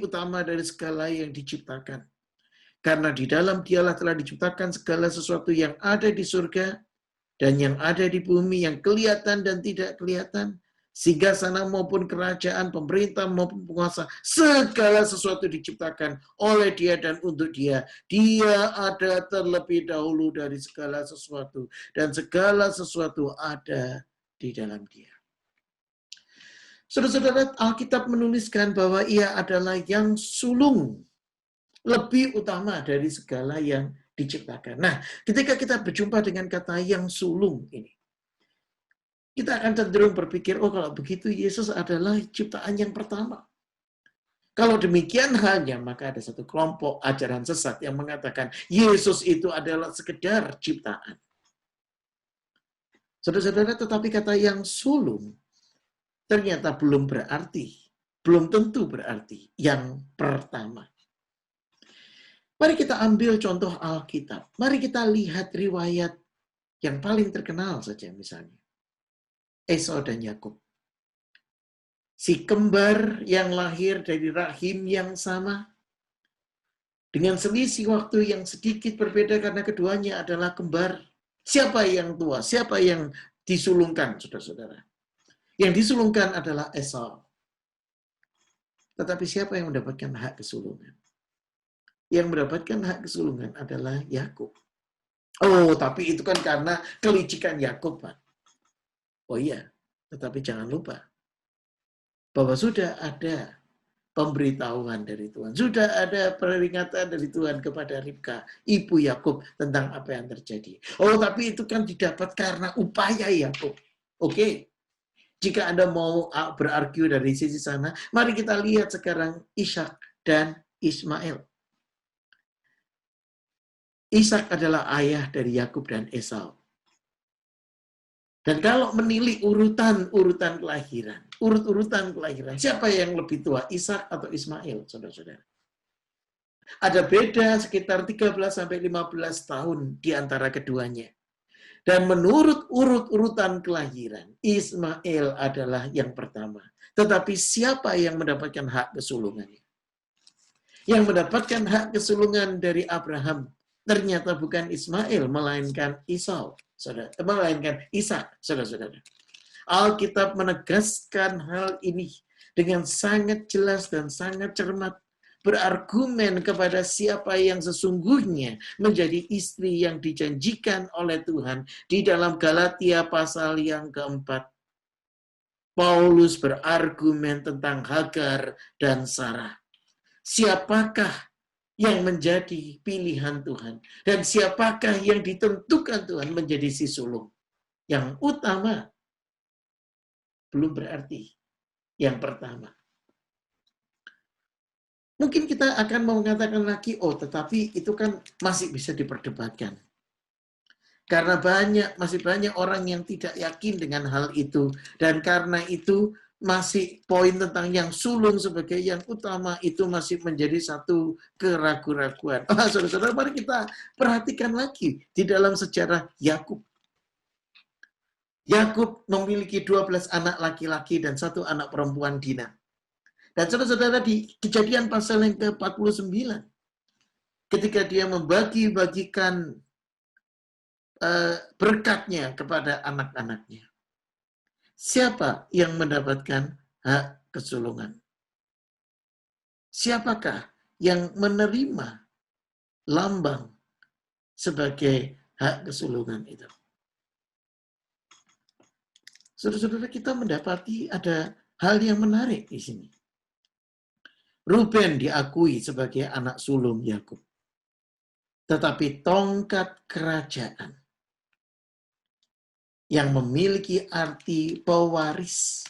utama dari segala yang diciptakan. Karena di dalam dialah telah diciptakan segala sesuatu yang ada di surga dan yang ada di bumi, yang kelihatan dan tidak kelihatan, singgahsana maupun kerajaan, pemerintah maupun penguasa, segala sesuatu diciptakan oleh Dia dan untuk Dia. Dia ada terlebih dahulu dari segala sesuatu, dan segala sesuatu ada di dalam Dia. Saudara-saudara, Alkitab menuliskan bahwa Ia adalah yang sulung, lebih utama dari segala yang diciptakan. Nah, ketika kita berjumpa dengan kata yang sulung ini, kita akan cenderung berpikir, oh kalau begitu Yesus adalah ciptaan yang pertama. Kalau demikian halnya, maka ada satu kelompok ajaran sesat yang mengatakan Yesus itu adalah sekedar ciptaan. Saudara-saudara, tetapi kata yang sulung ternyata belum tentu berarti yang pertama. Mari kita ambil contoh Alkitab. Mari kita lihat riwayat yang paling terkenal saja misalnya. Esau dan Yakub. Si kembar yang lahir dari rahim yang sama, dengan selisih waktu yang sedikit berbeda karena keduanya adalah kembar. Siapa yang tua? Siapa yang disulungkan, saudara-saudara? Yang disulungkan adalah Esau. Tetapi siapa yang mendapatkan hak kesulungan? Yang mendapatkan hak kesulungan adalah Yakub. Oh, tapi itu kan karena kelicikan Yakub, Pak. Oh iya, tetapi jangan lupa bahwa sudah ada pemberitahuan dari Tuhan. Sudah ada peringatan dari Tuhan kepada Ribka, ibu Yakub, tentang apa yang terjadi. Oh, tapi itu kan didapat karena upaya Yakub. Oke. Jika Anda mau berargu dari sisi sana, mari kita lihat sekarang Ishak dan Ismail. Ishak adalah ayah dari Yakub dan Esau. Dan kalau menilik urutan kelahiran, siapa yang lebih tua, Ishak atau Ismail, saudara-saudara? Ada beda sekitar 13-15 tahun di antara keduanya. Dan menurut urutan kelahiran, Ismail adalah yang pertama. Tetapi siapa yang mendapatkan hak kesulungannya? Yang mendapatkan hak kesulungan dari Abraham ternyata bukan Ismail, melainkan Ishak, saudara-saudara. Alkitab menegaskan hal ini dengan sangat jelas dan sangat cermat, berargumen kepada siapa yang sesungguhnya menjadi istri yang dijanjikan oleh Tuhan di dalam Galatia pasal yang keempat. Paulus berargumen tentang Hagar dan Sarah. Siapakah yang menjadi pilihan Tuhan? Dan siapakah yang ditentukan Tuhan menjadi si sulung? Yang utama belum berarti yang pertama. Mungkin kita akan mengatakan lagi, oh tetapi itu kan masih bisa diperdebatkan. Karena masih banyak orang yang tidak yakin dengan hal itu. Dan karena itu masih poin tentang yang sulung sebagai yang utama itu masih menjadi satu keraguan-raguan. Saudara-saudara, mari kita perhatikan lagi di dalam sejarah Yakub. Yakub memiliki 12 anak laki-laki dan 1 anak perempuan Dina. Dan saudara-saudara, di Kejadian pasal yang ke-49, ketika dia membagi-bagikan berkatnya kepada anak-anaknya, siapa yang mendapatkan hak kesulungan? Siapakah yang menerima lambang sebagai hak kesulungan itu? Saudara-saudara, kita mendapati ada hal yang menarik di sini. Ruben diakui sebagai anak sulung Yakub. Tetapi tongkat kerajaan yang memiliki arti pewaris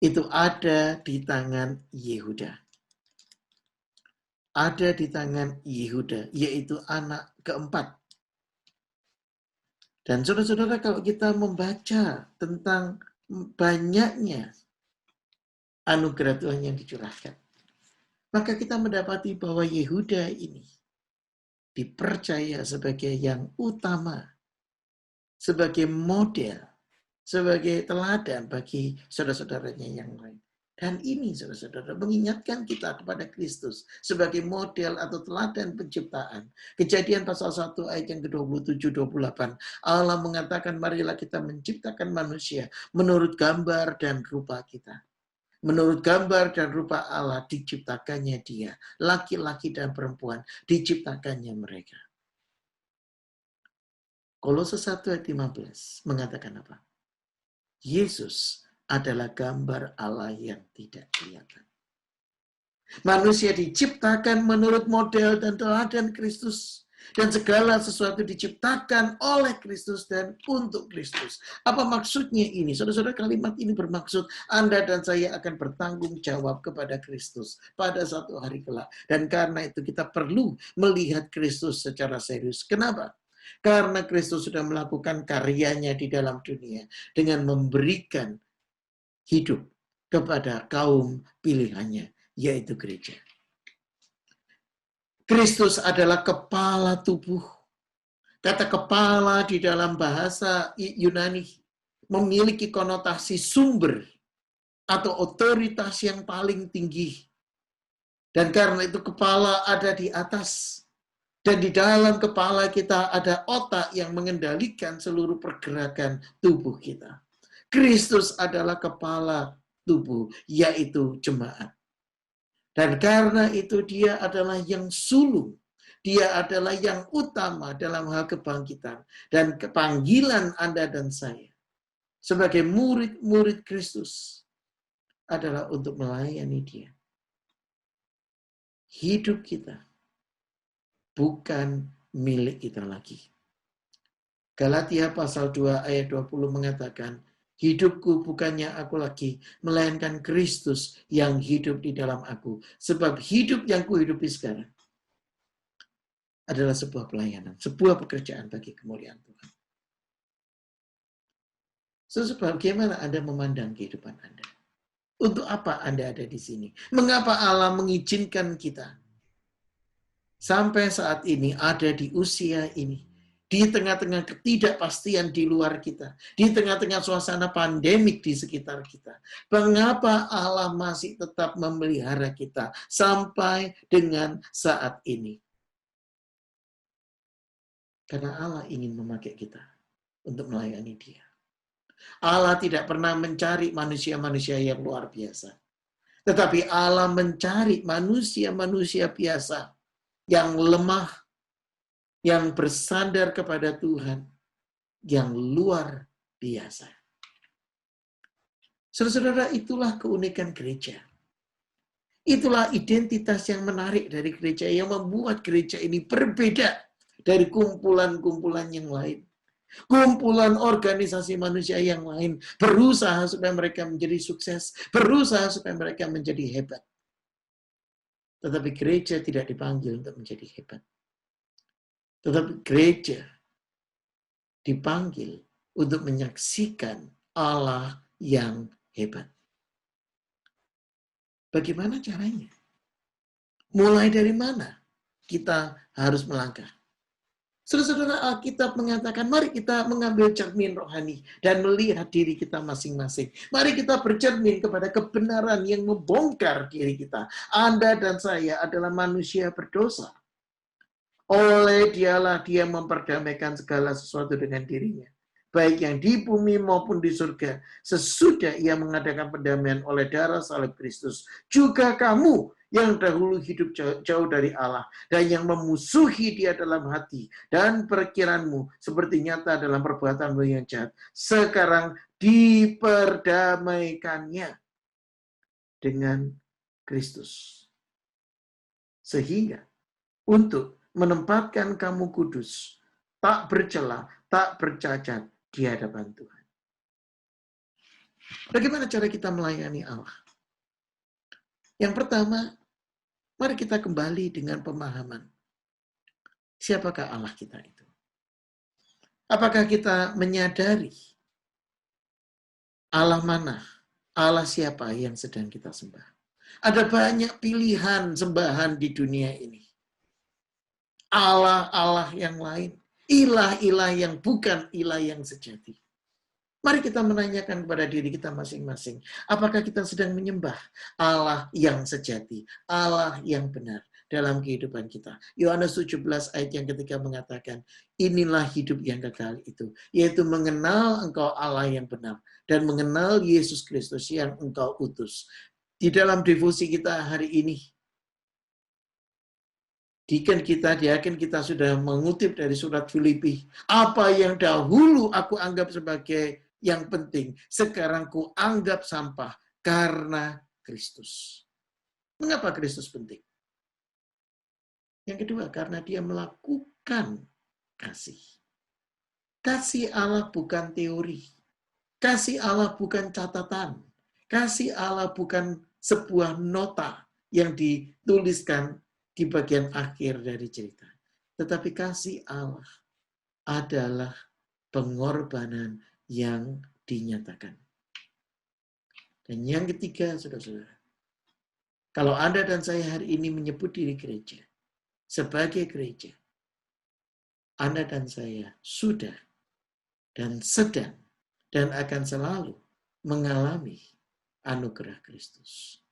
itu ada di tangan Yehuda. Ada di tangan Yehuda, yaitu anak keempat. Dan saudara-saudara, kalau kita membaca tentang banyaknya anugerah Tuhan yang dicurahkan, maka kita mendapati bahwa Yehuda ini dipercaya sebagai yang utama, sebagai model, sebagai teladan bagi saudara-saudaranya yang lain. Dan ini saudara-saudara mengingatkan kita kepada Kristus sebagai model atau teladan penciptaan. Kejadian pasal 1 ayat yang ke-27-28. Allah mengatakan, marilah kita menciptakan manusia menurut gambar dan rupa kita. Menurut gambar dan rupa Allah diciptakannya dia. Laki-laki dan perempuan diciptakannya mereka. Kolose 1 ayat 15 mengatakan apa? Yesus adalah gambar Allah yang tidak kelihatan. Manusia diciptakan menurut model dan teladan Kristus. Dan segala sesuatu diciptakan oleh Kristus dan untuk Kristus. Apa maksudnya ini? Saudara-saudara, kalimat ini bermaksud Anda dan saya akan bertanggung jawab kepada Kristus pada satu hari kelak. Dan karena itu kita perlu melihat Kristus secara serius. Kenapa? Karena Kristus sudah melakukan karyanya di dalam dunia dengan memberikan hidup kepada kaum pilihannya, yaitu gereja. Kristus adalah kepala tubuh. Kata kepala di dalam bahasa Yunani memiliki konotasi sumber atau otoritas yang paling tinggi. Dan karena itu kepala ada di atas. Dan di dalam kepala kita ada otak yang mengendalikan seluruh pergerakan tubuh kita. Kristus adalah kepala tubuh, yaitu jemaat. Dan karena itu dia adalah yang sulung. Dia adalah yang utama dalam hal kebangkitan. Dan panggilan Anda dan saya sebagai murid-murid Kristus adalah untuk melayani dia. hidup kita bukan milik kita lagi. Galatia pasal 2 ayat 20 mengatakan, hidupku bukannya aku lagi, melainkan Kristus yang hidup di dalam aku. Sebab hidup yang kuhidupi sekarang adalah sebuah pelayanan, sebuah pekerjaan bagi kemuliaan Tuhan. Sebab bagaimana Anda memandang kehidupan Anda? Untuk apa Anda ada di sini? Mengapa Allah mengizinkan kita sampai saat ini ada di usia ini? Di tengah-tengah ketidakpastian di luar kita, di tengah-tengah suasana pandemik di sekitar kita. Mengapa Allah masih tetap memelihara kita sampai dengan saat ini? Karena Allah ingin memakai kita untuk melayani Dia. Allah tidak pernah mencari manusia-manusia yang luar biasa. Tetapi Allah mencari manusia-manusia biasa yang lemah, yang bersandar kepada Tuhan, yang luar biasa. Saudara-saudara, itulah keunikan gereja. Itulah identitas yang menarik dari gereja, yang membuat gereja ini berbeda dari kumpulan-kumpulan yang lain. Kumpulan organisasi manusia yang lain berusaha supaya mereka menjadi sukses, berusaha supaya mereka menjadi hebat. Tetapi gereja tidak dipanggil untuk menjadi hebat. Tetapi gereja dipanggil untuk menyaksikan Allah yang hebat. Bagaimana caranya? Mulai dari mana kita harus melangkah? Saudara-saudara, Alkitab mengatakan, mari kita mengambil cermin rohani dan melihat diri kita masing-masing. Mari kita bercermin kepada kebenaran yang membongkar diri kita. Anda dan saya adalah manusia berdosa. Oleh dialah dia memperdamaikan segala sesuatu dengan dirinya, baik yang di bumi maupun di surga, sesudah ia mengadakan pendamaian oleh darah salib Kristus. Juga kamu yang dahulu hidup jauh dari Allah dan yang memusuhi Dia dalam hati dan pikiranmu seperti nyata dalam perbuatanmu yang jahat, sekarang diperdamaikannya dengan Kristus. Sehingga untuk menempatkan kamu kudus, tak bercela, tak bercacat di hadapan Tuhan. Bagaimana cara kita melayani Allah? Yang pertama, mari kita kembali dengan pemahaman. Siapakah Allah kita itu? Apakah kita menyadari Allah mana? Allah siapa yang sedang kita sembah? Ada banyak pilihan sembahan di dunia ini. Allah-Allah yang lain, ilah-ilah yang bukan ilah yang sejati. Mari kita menanyakan kepada diri kita masing-masing, apakah kita sedang menyembah Allah yang sejati, Allah yang benar dalam kehidupan kita. Yohanes 17 ayat yang ketiga mengatakan, inilah hidup yang kekal itu, yaitu mengenal Engkau Allah yang benar dan mengenal Yesus Kristus yang Engkau utus. Di dalam devosi kita hari ini, diaken kita sudah mengutip dari surat Filipi. Apa yang dahulu aku anggap sebagai yang penting, sekarang ku anggap sampah karena Kristus. Mengapa Kristus penting? Yang kedua, karena Dia melakukan kasih. Kasih Allah bukan teori. Kasih Allah bukan catatan. Kasih Allah bukan sebuah nota yang dituliskan di bagian akhir dari cerita. Tetapi kasih Allah adalah pengorbanan yang dinyatakan. Dan yang ketiga, saudara-saudara, kalau Anda dan saya hari ini menyebut diri gereja, sebagai gereja, Anda dan saya sudah dan sedang dan akan selalu mengalami anugerah Kristus.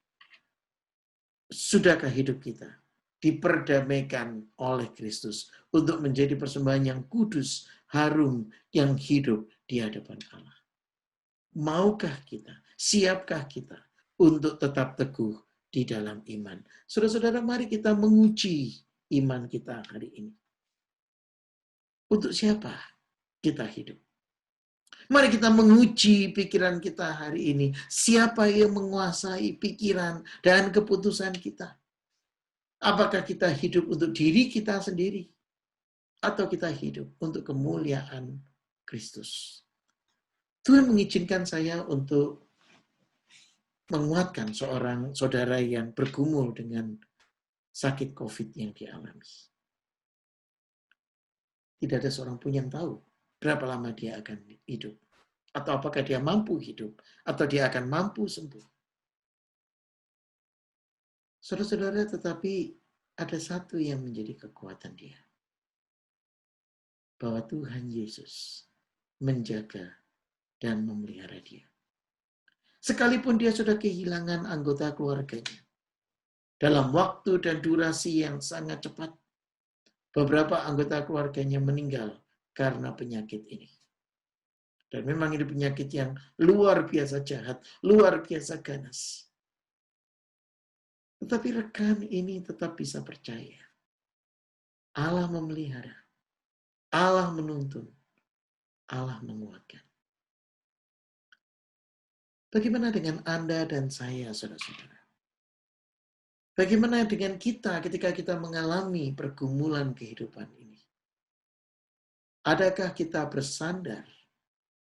Sudahkah hidup kita diperdamaikan oleh Kristus untuk menjadi persembahan yang kudus, harum, yang hidup di hadapan Allah? Maukah kita, siapkah kita untuk tetap teguh di dalam iman? Saudara-saudara, mari kita menguji iman kita hari ini. Untuk siapa kita hidup? Mari kita menguji pikiran kita hari ini. Siapa yang menguasai pikiran dan keputusan kita? Apakah kita hidup untuk diri kita sendiri? Atau kita hidup untuk kemuliaan Kristus? Tuhan mengizinkan saya untuk menguatkan seorang saudara yang bergumul dengan sakit COVID yang dialami. Tidak ada seorang pun yang tahu berapa lama dia akan hidup. Atau apakah dia mampu hidup. Atau dia akan mampu sembuh. Saudara-saudara, tetapi ada satu yang menjadi kekuatan dia. Bahwa Tuhan Yesus menjaga dan memelihara dia. Sekalipun dia sudah kehilangan anggota keluarganya. Dalam waktu dan durasi yang sangat cepat, beberapa anggota keluarganya meninggal karena penyakit ini. Dan memang ini penyakit yang luar biasa jahat, luar biasa ganas. Tetapi rekan ini tetap bisa percaya. Allah memelihara, Allah menuntun, Allah menguatkan. Bagaimana dengan Anda dan saya, saudara-saudara? Bagaimana dengan kita ketika kita mengalami pergumulan kehidupan ini? Adakah kita bersandar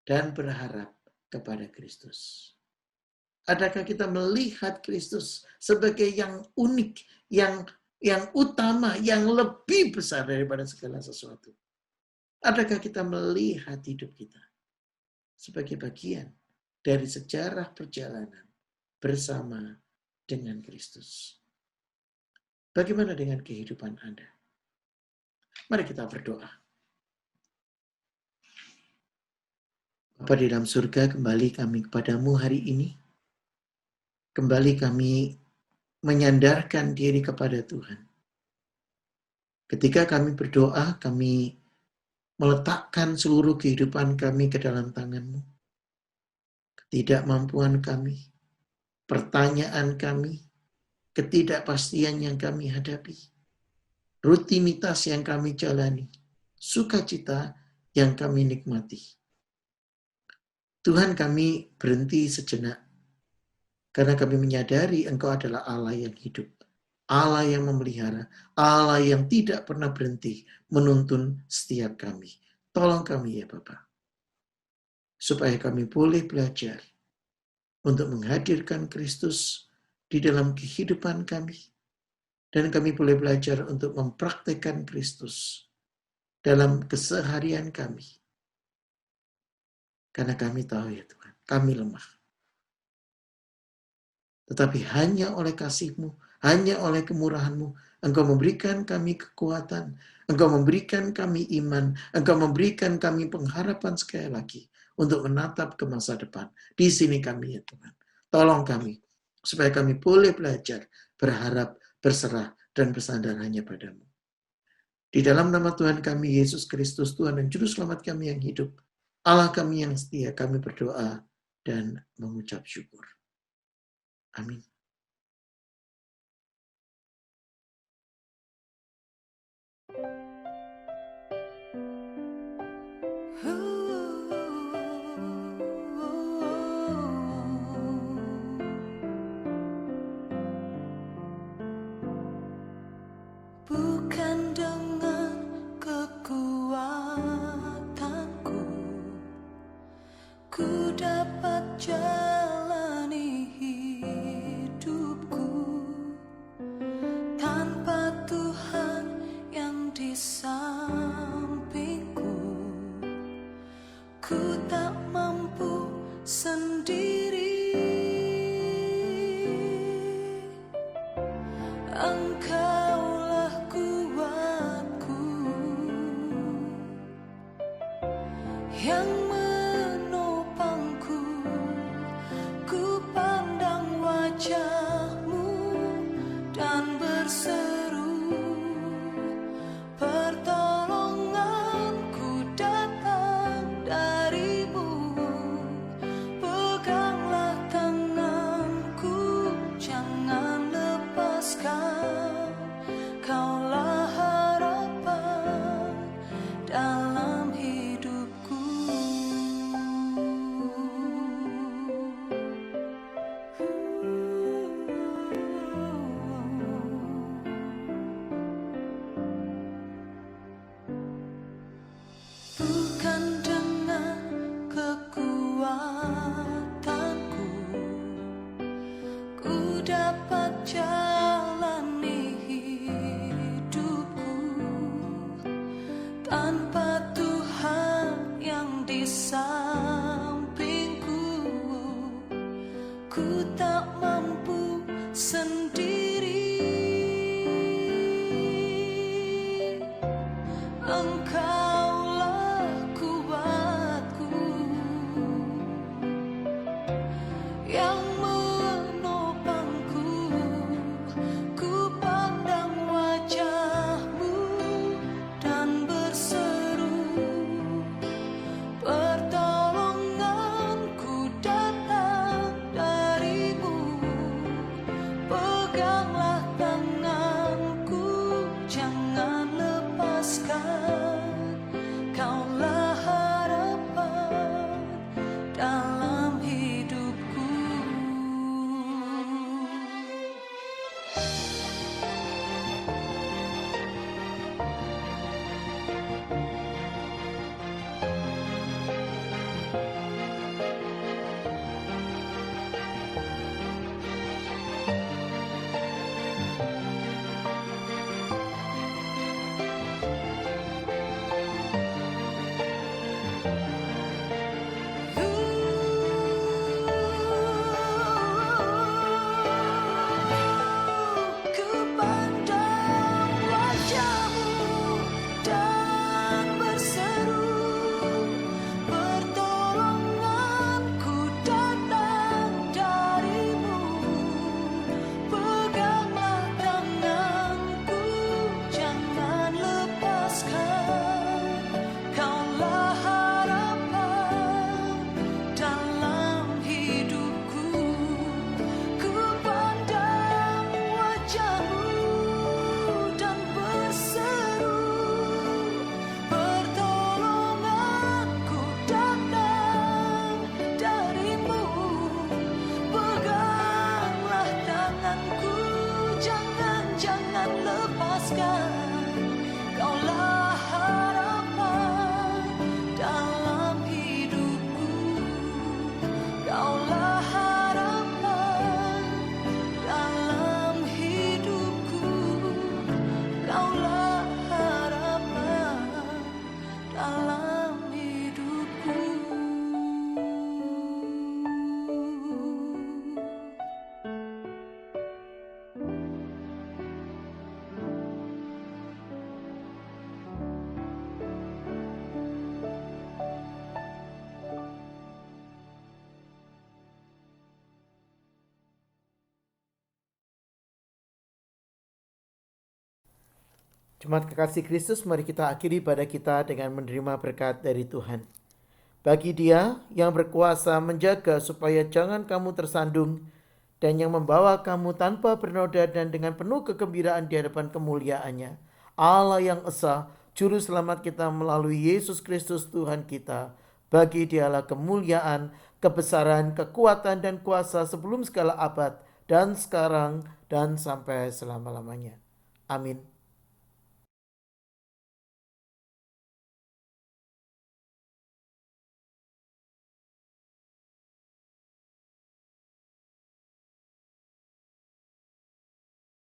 dan berharap kepada Kristus? Adakah kita melihat Kristus sebagai yang unik, yang utama, yang lebih besar daripada segala sesuatu? Adakah kita melihat hidup kita sebagai bagian dari sejarah perjalanan bersama dengan Kristus? Bagaimana dengan kehidupan Anda? Mari kita berdoa. Bapa di dalam surga, kembali kami kepadamu hari ini. Kembali kami menyandarkan diri kepada Tuhan. Ketika kami berdoa, kami meletakkan seluruh kehidupan kami ke dalam tangan-Mu. Ketidakmampuan kami, pertanyaan kami, ketidakpastian yang kami hadapi, rutinitas yang kami jalani, sukacita yang kami nikmati. Tuhan, kami berhenti sejenak, karena kami menyadari Engkau adalah Allah yang hidup, Allah yang memelihara, Allah yang tidak pernah berhenti menuntun setiap kami. Tolong kami ya Bapa, supaya kami boleh belajar untuk menghadirkan Kristus di dalam kehidupan kami. Dan kami boleh belajar untuk mempraktekkan Kristus dalam keseharian kami. Karena kami tahu ya Tuhan, kami lemah. Tetapi hanya oleh kasih-Mu, hanya oleh kemurahan-Mu, Engkau memberikan kami kekuatan, Engkau memberikan kami iman, Engkau memberikan kami pengharapan sekali lagi untuk menatap ke masa depan. Di sini kami ya Tuhan. Tolong kami, supaya kami boleh belajar, berharap, berserah, dan bersandar hanya padamu. Di dalam nama Tuhan kami, Yesus Kristus, Tuhan dan Juru Selamat kami yang hidup, Allah kami yang setia, kami berdoa dan mengucap syukur. Amin. Bukan dengan kekuatanku ku dapat jalani hidupku tanpa Tuhan yang di sampingku. Ku tak mampu sendiri. Engkaulah kuatku yang menopangku. Ku pandang wajah-Mu dan berseru, pertolonganku datang dari-Mu. Peganglah tanganku, jangan lepaskan. Kaulah harapan dalam hidupku. Tanpa Tuhan yang di sampingku, ku tak mampu sendiri. Engkaulah kuatku yang menopangku. Ku pandang wajah-Mu dan berseru, pertolonganku datang dari-Mu. Peganglah tanganku, jangan lepaskan. Kaulah harapan dalam hidupku. Ku pandang wajah-Mu dan berseru, pertolonganku datang dari-Mu. Peganglah tanganku, jangan lepaskan. Kaulah harapan dalam hidupku. Ku pandang wajah-Mu dan berseru, pertolonganku datang dari-Mu. Peganglah tanganku, jangan lepaskan. Kaulah harapan dalam hidupku. Kaulah harapan dalam hidupku. Kaulah harapan dalam hidupku. Jemaat kekasih Kristus, mari kita akhiri ibadah kita dengan menerima berkat dari Tuhan. Bagi Dia yang berkuasa menjaga supaya jangan kamu tersandung dan yang membawa kamu tanpa bernoda dan dengan penuh kegembiraan di hadapan kemuliaan-Nya, Allah yang esa, Juru Selamat kita melalui Yesus Kristus Tuhan kita. Bagi Dialah kemuliaan, kebesaran, kekuatan, dan kuasa sebelum segala abad, dan sekarang, dan sampai selama-lamanya. Amin.